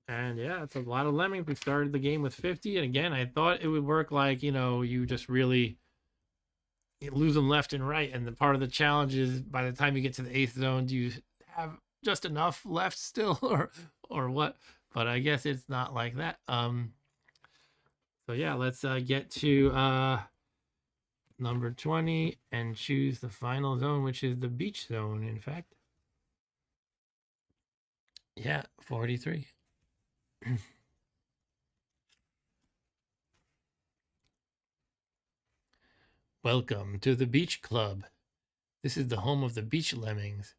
And yeah, it's a lot of lemmings. We started the game with 50. And again, I thought it would work like, you just really lose them left and right. And the part of the challenge is by the time you get to the 8th zone, do you have just enough left still or what? But I guess it's not like that. So yeah, let's get to number 20 and choose the final zone, which is the beach zone, in fact. Yeah, 43. Welcome to the Beach Club. This is the home of the beach lemmings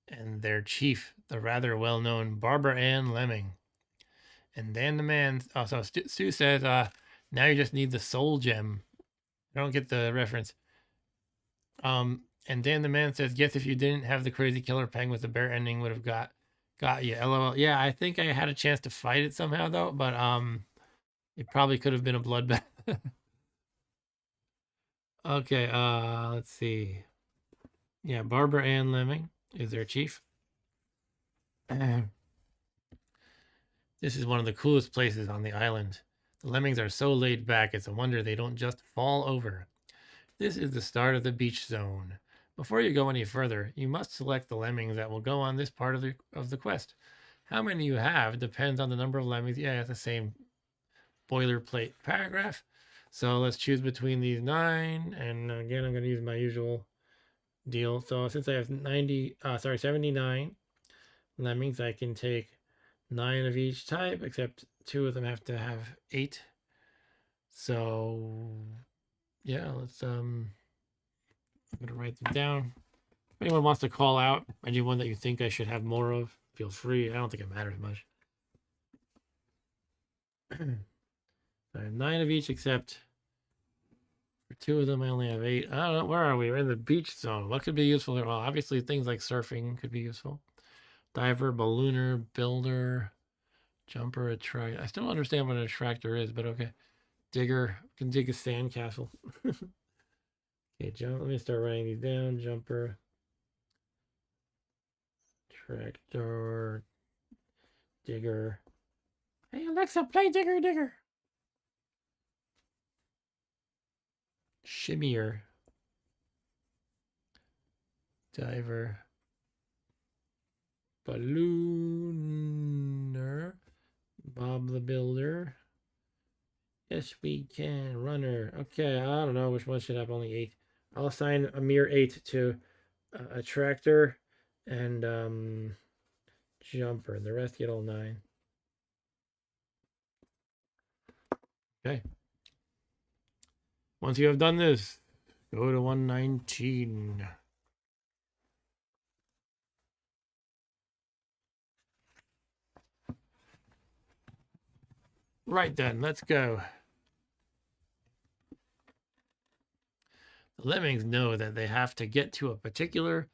and their chief, the rather well-known Barbara Ann Lemming. And Dan the man, so Stu says, now you just need the soul gem. I don't get the reference. And Dan the man says, guess if you didn't have the crazy killer penguin with the bear ending would have got you. LOL. Yeah, I think I had a chance to fight it somehow though, but it probably could have been a bloodbath. Okay, let's see. Yeah, Barbara Ann Lemming is their chief. This is one of the coolest places on the island. The lemmings are so laid back, it's a wonder they don't just fall over. This is the start of the beach zone. Before you go any further, you must select the lemmings that will go on this part of the quest. How many you have depends on the number of lemmings. Yeah, it's the same boilerplate paragraph. So let's choose between these 9. And again, I'm going to use my usual deal. So since I have 79 lemmings, I can take 9 of each type, except 2 of them have to have 8. So yeah, I'm gonna write them down. If anyone wants to call out anyone that you think I should have more of, feel free. I don't think it matters much. I have 9 of each, except for 2 of them I only have 8. I don't know, where are we? We're in the beach zone. What could be useful here? Well, obviously things like surfing could be useful. Diver, ballooner, builder, jumper, attractor. I still don't understand what an attractor is, but okay. Digger, can dig a sandcastle. Okay, jump. Let me start writing these down. Jumper, tractor, digger. Hey Alexa, play Digger Digger. Shimmier, diver, ballooner, Bob the Builder. Yes, we can. Runner. Okay, I don't know which one should have only 8. I'll assign a mere 8 to a tractor and jumper. The rest get all 9. Okay. Once you have done this, go to 119. Right then, let's go. The lemmings know that they have to get to a particular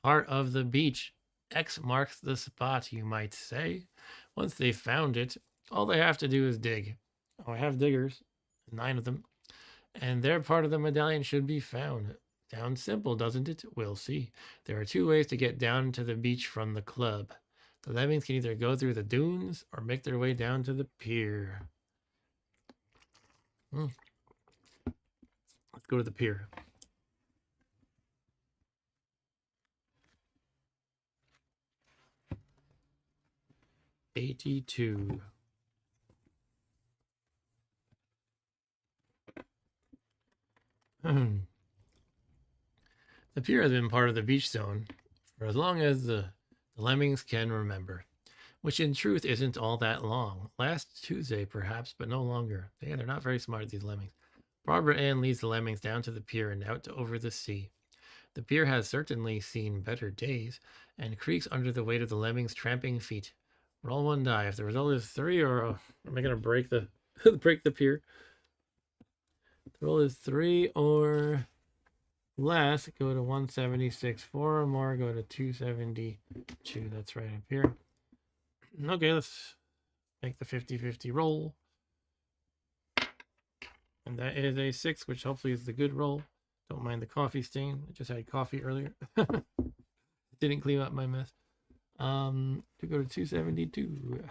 part of the beach. X marks the spot, you might say. Once they've found it, all they have to do is dig. Oh, I have diggers, 9 of them, and their part of the medallion should be found. Sounds simple, doesn't it? We'll see. There are 2 ways to get down to the beach from the club. The lemmings can either go through the dunes or make their way down to the pier. Let's go to the pier. $82. The pier has been part of the beach zone for as long as the lemmings can remember, which in truth isn't all that long. Last Tuesday, perhaps, but no longer. Yeah, they're not very smart, these lemmings. Barbara Ann leads the lemmings down to the pier and out to over the sea. The pier has certainly seen better days and creaks under the weight of the lemmings' tramping feet. Roll 1 die. If the result is 3, or am I gonna break the break the pier? The roll is 3 or less, go to 176. 4 or more, go to 272. That's right up here. Okay, let's make the 50-50 roll. And that is a 6, which hopefully is the good roll. Don't mind the coffee stain. I just had coffee earlier. Didn't clean up my mess. To go to 272.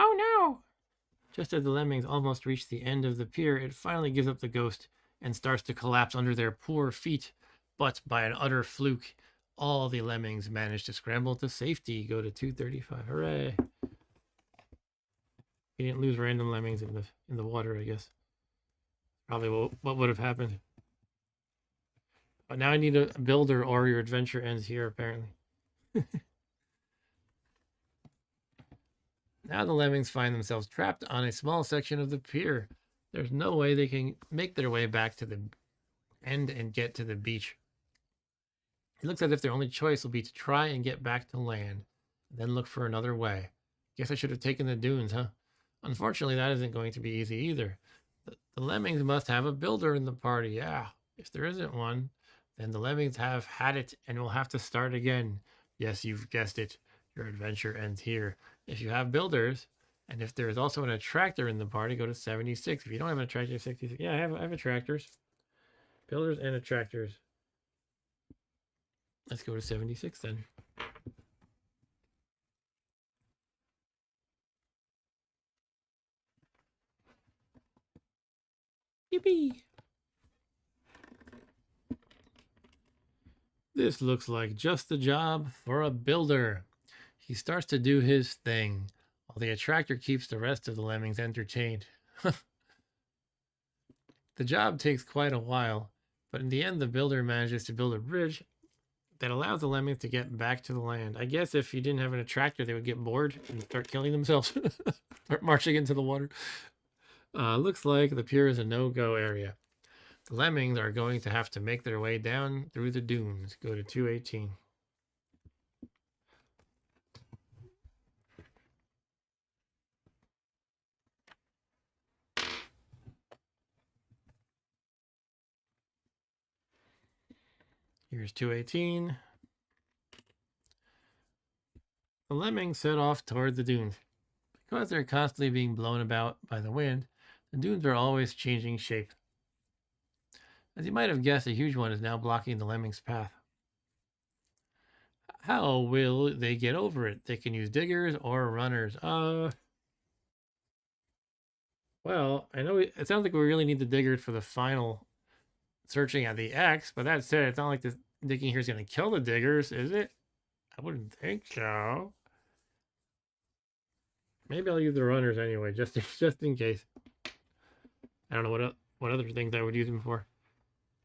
Oh no! Just as the lemmings almost reach the end of the pier, it finally gives up the ghost and starts to collapse under their poor feet. But by an utter fluke, all the lemmings manage to scramble to safety. Go to 235. Hooray! You didn't lose random lemmings in the water, I guess. Probably what would have happened. But now I need a builder, or your adventure ends here, apparently. Now the lemmings find themselves trapped on a small section of the pier. There's no way they can make their way back to the end and get to the beach. It looks as if their only choice will be to try and get back to land, then look for another way. Guess I should have taken the dunes, huh? Unfortunately, that isn't going to be easy either. The lemmings must have a builder in the party. Yeah, if there isn't one, then the lemmings have had it and will have to start again. Yes, you've guessed it. Your adventure ends here. If you have builders, and if there is also an attractor in the party, go to 76. If you don't have an attractor, 66. Yeah, I have attractors. Builders and attractors. Let's go to 76 then. Yippee! This looks like just the job for a builder. He starts to do his thing, while the attractor keeps the rest of the lemmings entertained. The job takes quite a while, but in the end, the builder manages to build a bridge that allows the lemmings to get back to the land. I guess if you didn't have an attractor, they would get bored and start killing themselves, start marching into the water. Looks like the pier is a no-go area. The lemmings are going to have to make their way down through the dunes. Go to 218. Here's 218. The lemmings set off toward the dunes. Because they're constantly being blown about by the wind, the dunes are always changing shape. As you might have guessed, a huge one is now blocking the lemmings' path. How will they get over it? They can use diggers or runners. Well, I know it sounds like we really need the diggers for the final searching at the X, but that said, it's not like this digging here is going to kill the diggers, is it? I wouldn't think so. Maybe I'll use the runners anyway, just in case. I don't know what other things I would use them for.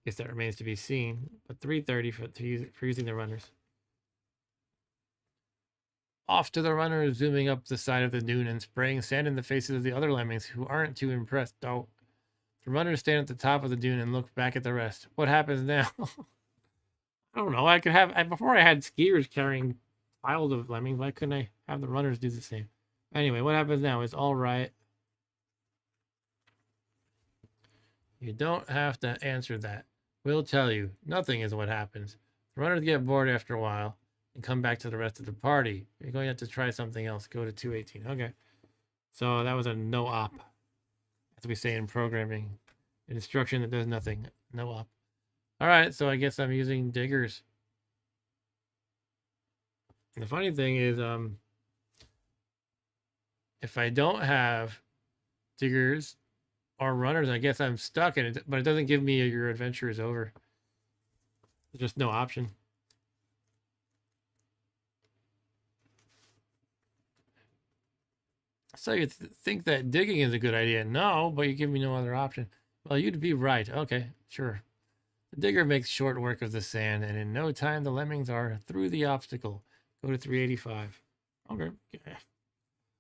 Guess that remains to be seen. But 330 for using the runners. Off to the runners, zooming up the side of the dune and spraying sand in the faces of the other lemmings who aren't too impressed. Oh, the runners stand at the top of the dune and look back at the rest. What happens now? I don't know. I could have before I had skiers carrying piles of lemmings. Why couldn't I have the runners do the same? Anyway, what happens now is all right. You don't have to answer that. We'll tell you. Nothing is what happens. The runners get bored after a while and come back to the rest of the party. You're going to have to try something else. Go to 218. Okay. So that was a no op. As we say in programming. An instruction that does nothing. No op. All right. So I guess I'm using diggers. And the funny thing is, if I don't have diggers or runners, I guess I'm stuck in it, but it doesn't give me your adventure is over. There's just no option. So you think that digging is a good idea? No, but you give me no other option. Well, you'd be right. Okay, sure. The digger makes short work of the sand, and in no time the lemmings are through the obstacle. Go to 385. Okay.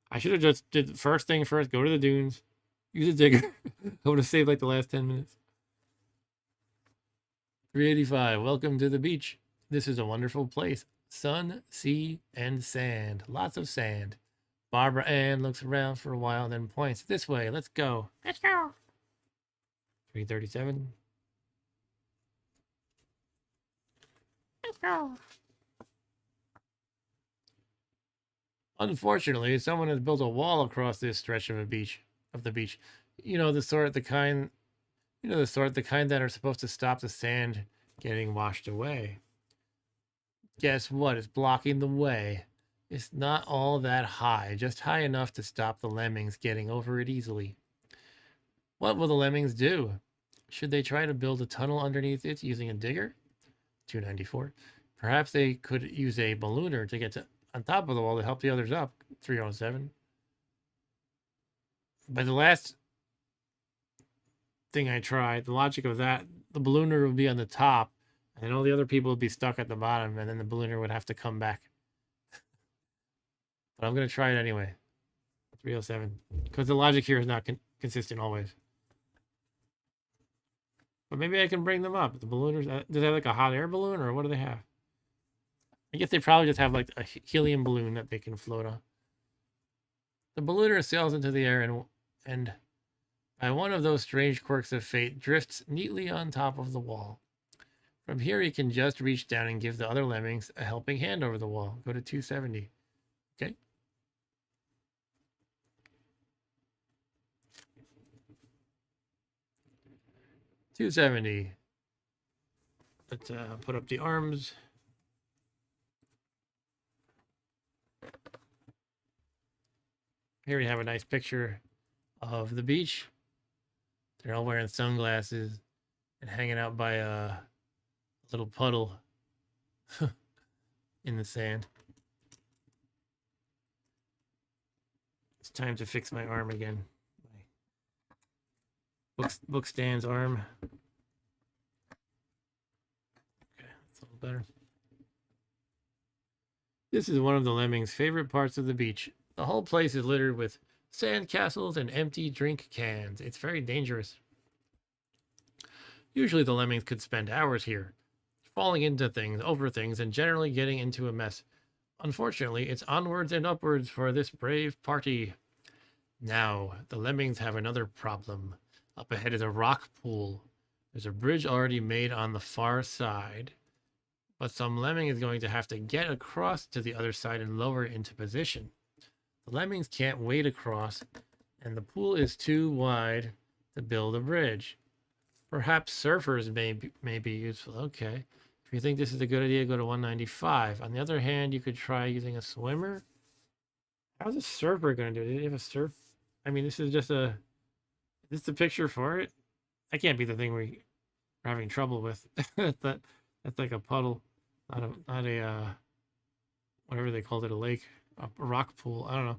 I should have just did the first thing first. Go to the dunes. Use a digger. I would have saved like the last 10 minutes. 385. Welcome to the beach. This is a wonderful place. Sun, sea, and sand. Lots of sand. Barbara Ann looks around for a while and then points. This way. Let's go. Let's go. 337. Let's go. Unfortunately, someone has built a wall across this stretch of the beach. You know, the kind that are supposed to stop the sand getting washed away. Guess what? It's blocking the way. It's not all that high, just high enough to stop the lemmings getting over it easily. What will the lemmings do? Should they try to build a tunnel underneath it using a digger? 294. Perhaps they could use a ballooner to get on top of the wall to help the others up. 307. By the last thing I tried, the logic of that, the ballooner would be on the top, and all the other people would be stuck at the bottom, and then the ballooner would have to come back. But I'm going to try it anyway. 307. Because the logic here is not consistent always. But maybe I can bring them up. The ballooners, do they have like a hot air balloon, or what do they have? I guess they probably just have like a helium balloon that they can float on. The ballooner sails into the air and by one of those strange quirks of fate, drifts neatly on top of the wall. From here, he can just reach down and give the other lemmings a helping hand over the wall. Go to 270. Okay. $270. Let's put up the arms. Here we have a nice picture of the beach. They're all wearing sunglasses and hanging out by a little puddle. in the sand. It's time to fix my arm again. My book stand's arm. Okay, that's a little better. This is one of the Lemmings' favorite parts of the beach. The whole place is littered with sand castles and empty drink cans. It's very dangerous. Usually the Lemmings could spend hours here, falling into things, over things, and generally getting into a mess. Unfortunately, it's onwards and upwards for this brave party. Now, the Lemmings have another problem. Up ahead is a rock pool. There's a bridge already made on the far side, but some Lemming is going to have to get across to the other side and lower it into position. The Lemmings can't wade across, and the pool is too wide to build a bridge. Perhaps surfers may be useful. Okay. If you think this is a good idea, go to 195. On the other hand, you could try using a swimmer. How's a surfer going to do it? Do they have a surf? I mean, this is just a... Is this the picture for it? That can't be the thing we're having trouble with. That's like a puddle, not a whatever they called it, a lake, a rock pool. I don't know.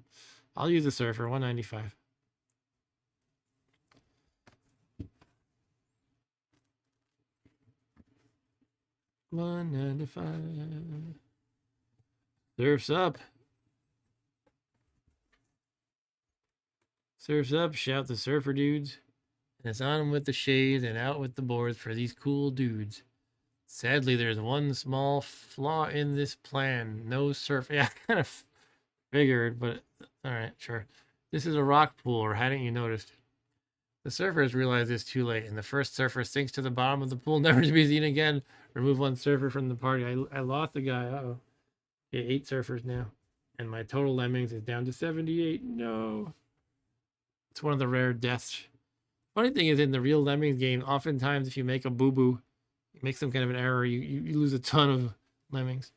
I'll use a surfer, 195. $195. Surf's up. Surf's up, shout the surfer dudes. And it's on with the shades and out with the boards for these cool dudes. Sadly, there's one small flaw in this plan. No surf. Yeah, I kind of figured, but alright, sure. This is a rock pool, or hadn't you noticed? The surfers realize this too late, and the first surfer sinks to the bottom of the pool, never to be seen again. Remove one surfer from the party. I lost a guy. Uh-oh. Okay, 8 surfers now. And my total Lemmings is down to 78. No. It's one of the rare deaths. Funny thing is, in the real Lemmings game, oftentimes if you make a boo-boo, you make some kind of an error, you lose a ton of Lemmings.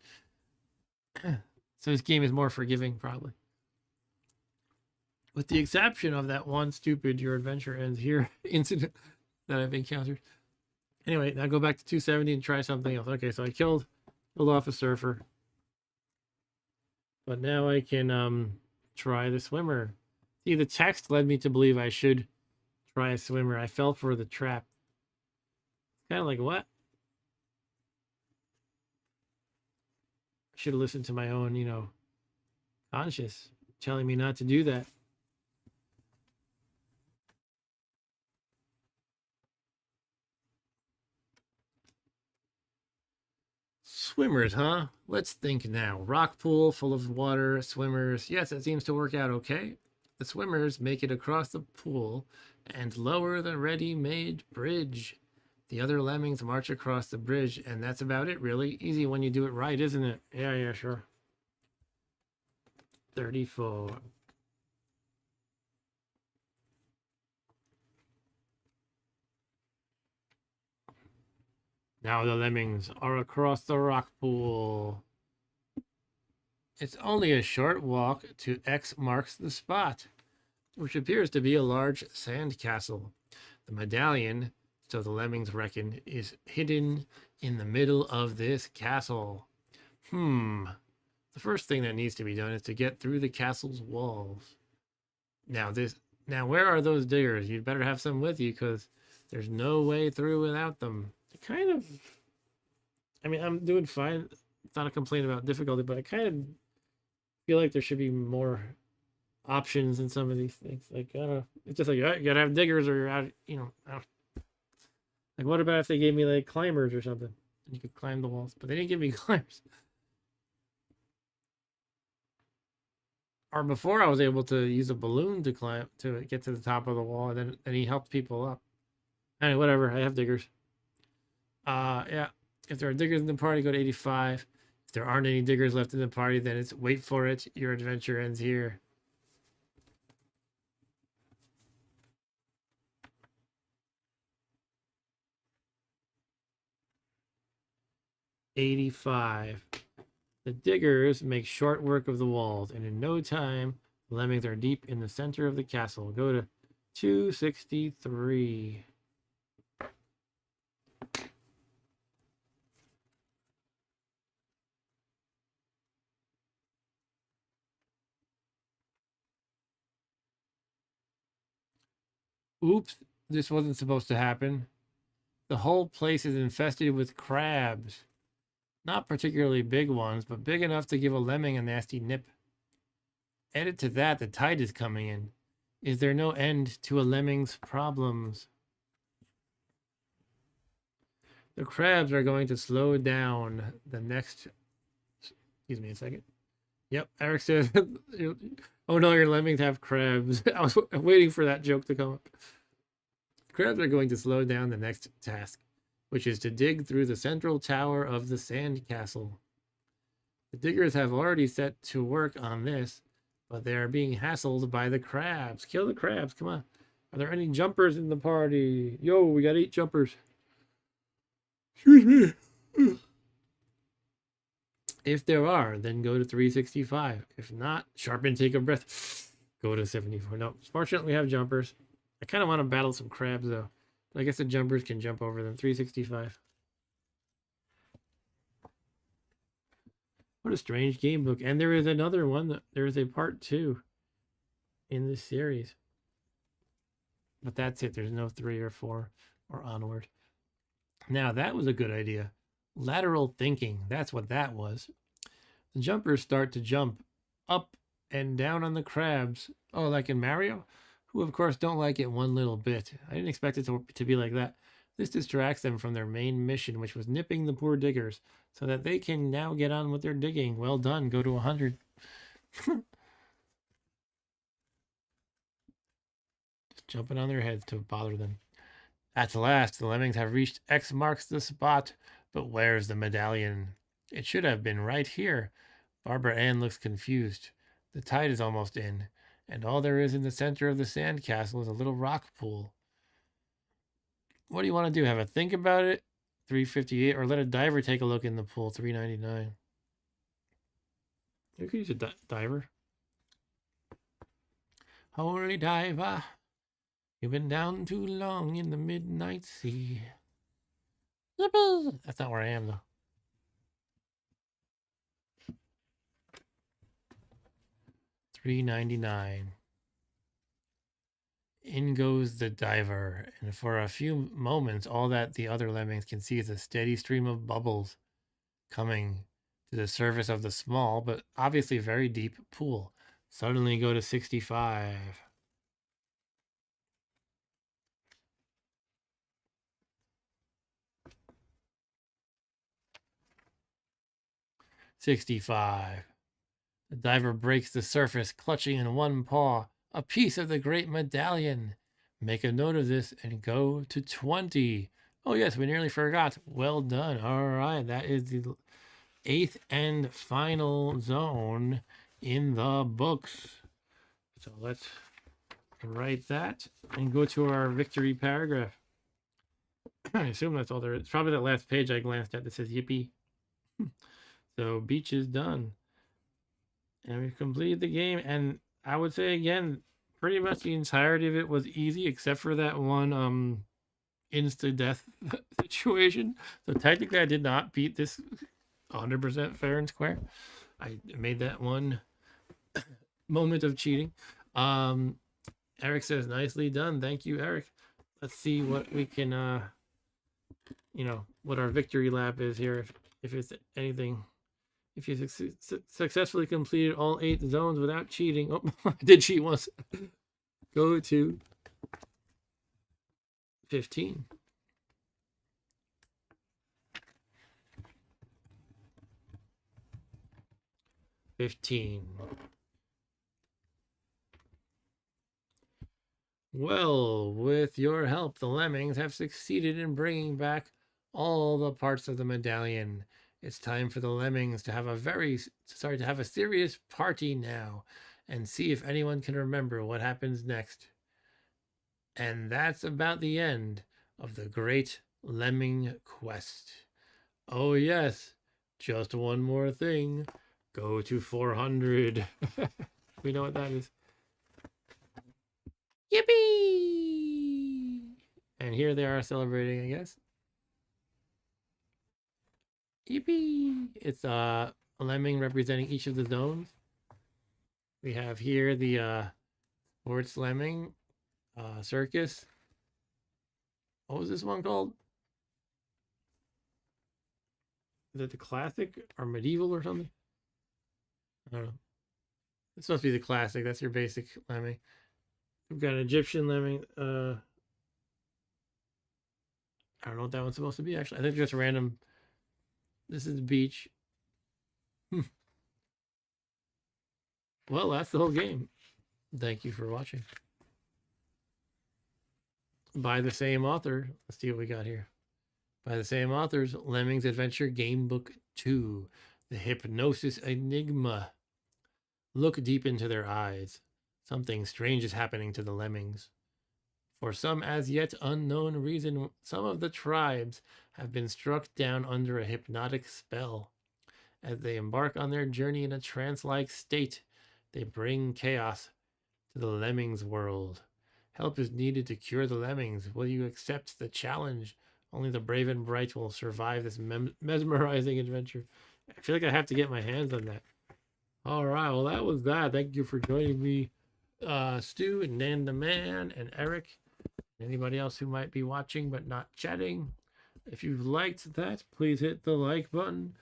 So this game is more forgiving, probably. With the exception of that one stupid "your adventure ends here" incident that I've encountered. Anyway, now go back to 270 and try something else. Okay, so I killed off a surfer. But now I can try the swimmer. See, the text led me to believe I should try a swimmer. I fell for the trap. Kind of like, what? I should have listened to my own, conscience telling me not to do that. Swimmers, huh? Let's think now. Rock pool full of water, swimmers. Yes, that seems to work out okay. The swimmers make it across the pool and lower the ready-made bridge. The other Lemmings march across the bridge, and that's about it, really. Easy when you do it right, isn't it? Yeah, sure. 34. Now the Lemmings are across the rock pool. It's only a short walk to X marks the spot, which appears to be a large sand castle. The medallion, so the Lemmings reckon, is hidden in the middle of this castle. The first thing that needs to be done is to get through the castle's walls. Now where are those diggers? You'd better have some with you, because there's no way through without them. I'm doing fine. It's not a complaint about difficulty, but I kind of feel like there should be more options in some of these things. Like, it's just like, you gotta have diggers or you're out, Like, what about if they gave me, like, climbers or something? And you could climb the walls, but they didn't give me climbers. Or before, I was able to use a balloon to climb, to get to the top of the wall, and then he helped people up. Anyway, whatever, I have diggers. Yeah. If there are diggers in the party, go to 85. If there aren't any diggers left in the party, then it's wait for it. Your adventure ends here. $85. The diggers make short work of the walls, and in no time, the Lemmings are deep in the center of the castle. Go to 263. Oops, this wasn't supposed to happen. The whole place is infested with crabs. Not particularly big ones, but big enough to give a lemming a nasty nip. Added to that, the tide is coming in. Is there no end to a lemming's problems? The crabs are going to slow down the next. Excuse me a second. Yep, Eric says, oh no, your lemmings have crabs. I was waiting for that joke to come up. Crabs are going to slow down the next task, which is to dig through the central tower of the sand castle. The diggers have already set to work on this, but they are being hassled by the crabs. Kill the crabs, come on. Are there any jumpers in the party? Yo, we got 8 jumpers. Excuse me. If there are, then go to 365. If not, sharpen, take a breath. Go to 74. No, fortunately we have jumpers. I kind of want to battle some crabs though. But I guess the jumpers can jump over them. 365. What a strange game book. And there is another one. There is a part 2 in this series. But that's it. There's no 3 or 4 or onward. Now, that was a good idea. Lateral thinking. That's what that was. The jumpers start to jump up and down on the crabs. Oh, like in Mario? Who, of course, don't like it one little bit. I didn't expect it to be like that. This distracts them from their main mission, which was nipping the poor diggers, so that they can now get on with their digging. Well done. Go to 100. Just jumping on their heads to bother them. At last, the lemmings have reached X marks the spot. But where's the medallion? It should have been right here. Barbara Ann looks confused. The tide is almost in, and all there is in the center of the sand castle is a little rock pool. What do you want to do? Have a think about it? 358, or let a diver take a look in the pool. 399. You could use a diver. Holy diver, you've been down too long in the midnight sea. Yippee! That's not where I am though. $3.99. In goes the diver, and for a few moments, all that the other lemmings can see is a steady stream of bubbles coming to the surface of the small, but obviously very deep pool. Suddenly go to 65. 65. The diver breaks the surface, clutching in one paw a piece of the great medallion. Make a note of this and go to 20. Oh, yes, we nearly forgot. Well done. All right, that is the 8th and final zone in the books. So let's write that and go to our victory paragraph. I assume that's all there is. It's probably that last page I glanced at that says yippee. So beach is done. And we've completed the game. And I would say again, pretty much the entirety of it was easy, except for that one insta death situation. So technically I did not beat this 100% fair and square. I made that one moment of cheating. Eric says nicely done. Thank you, Eric. Let's see what we can what our victory lap is here, if it's anything. If you successfully completed all 8 zones without cheating. Oh, I did cheat once. Go to 15. 15. Well, with your help, the lemmings have succeeded in bringing back all the parts of the medallion. It's time for the lemmings to have a serious party now and see if anyone can remember what happens next. And that's about the end of the Great Lemming Quest. Oh yes, just one more thing. Go to 400. We know what that is. Yippee! And here they are celebrating, I guess. Yippee! It's a lemming representing each of the zones. We have here the sports lemming circus. What was this one called? Is it the classic or medieval or something? I don't know. It's supposed to be the classic. That's your basic lemming. We've got an Egyptian lemming. I don't know what that one's supposed to be actually. I think just random. This is the beach. Well, that's the whole game. Thank you for watching. By the same author. Let's see what we got here. By the same authors, Lemmings Adventure Gamebook 2, The Hypnosis Enigma. Look deep into their eyes. Something strange is happening to the lemmings. For some as yet unknown reason, some of the tribes have been struck down under a hypnotic spell. As they embark on their journey in a trance-like state, they bring chaos to the lemmings world. Help is needed to cure the lemmings. Will you accept the challenge? Only the brave and bright will survive this mesmerizing adventure. I feel like I have to get my hands on that. All right, well, that was that. Thank you for joining me, Stu and Nan the Man and Eric. Anybody else who might be watching but not chatting. If you liked that, please hit the like button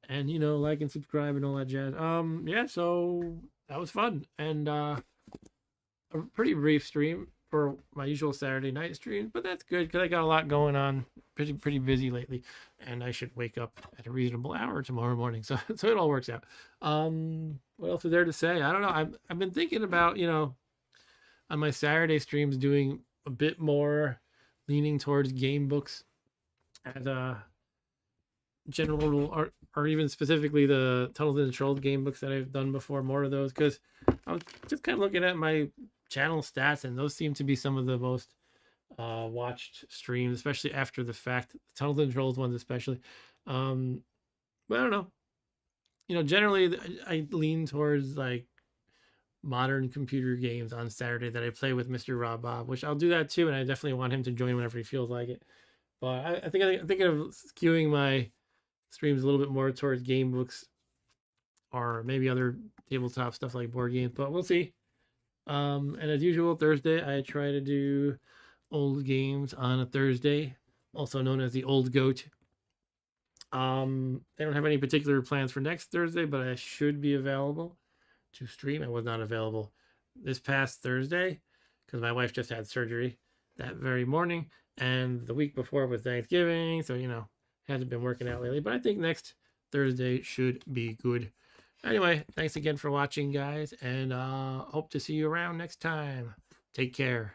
and, you know, like and subscribe and all that jazz. Yeah, so that was fun. And a pretty brief stream for my usual Saturday night stream, but that's good because I got a lot going on. Pretty busy lately, and I should wake up at a reasonable hour tomorrow morning. So it all works out. What else is there to say? I don't know. I've been thinking about, you know, on my Saturday streams doing a bit more leaning towards game books and general or even specifically the Tunnels and Trolls game books that I've done before, more of those, because I was just kind of looking at my channel stats and those seem to be some of the most watched streams, especially after the fact. The Tunnels and Trolls ones especially. But I don't know, you know, generally I lean towards like modern computer games on Saturday that I play with Mr. Rob Bob, which I'll do that too, and I definitely want him to join whenever he feels like it. But I think I'm thinking of skewing my streams a little bit more towards game books or maybe other tabletop stuff like board games, but we'll see. And as usual, Thursday I try to do old games on a Thursday, also known as the Old Goat. They don't have any particular plans for next Thursday, but I should be available to stream. I was not available this past Thursday because my wife just had surgery that very morning, and the week before was Thanksgiving, so you know, hasn't been working out lately. But I think next Thursday should be good. Anyway, thanks again for watching, guys, and hope to see you around next time. Take care.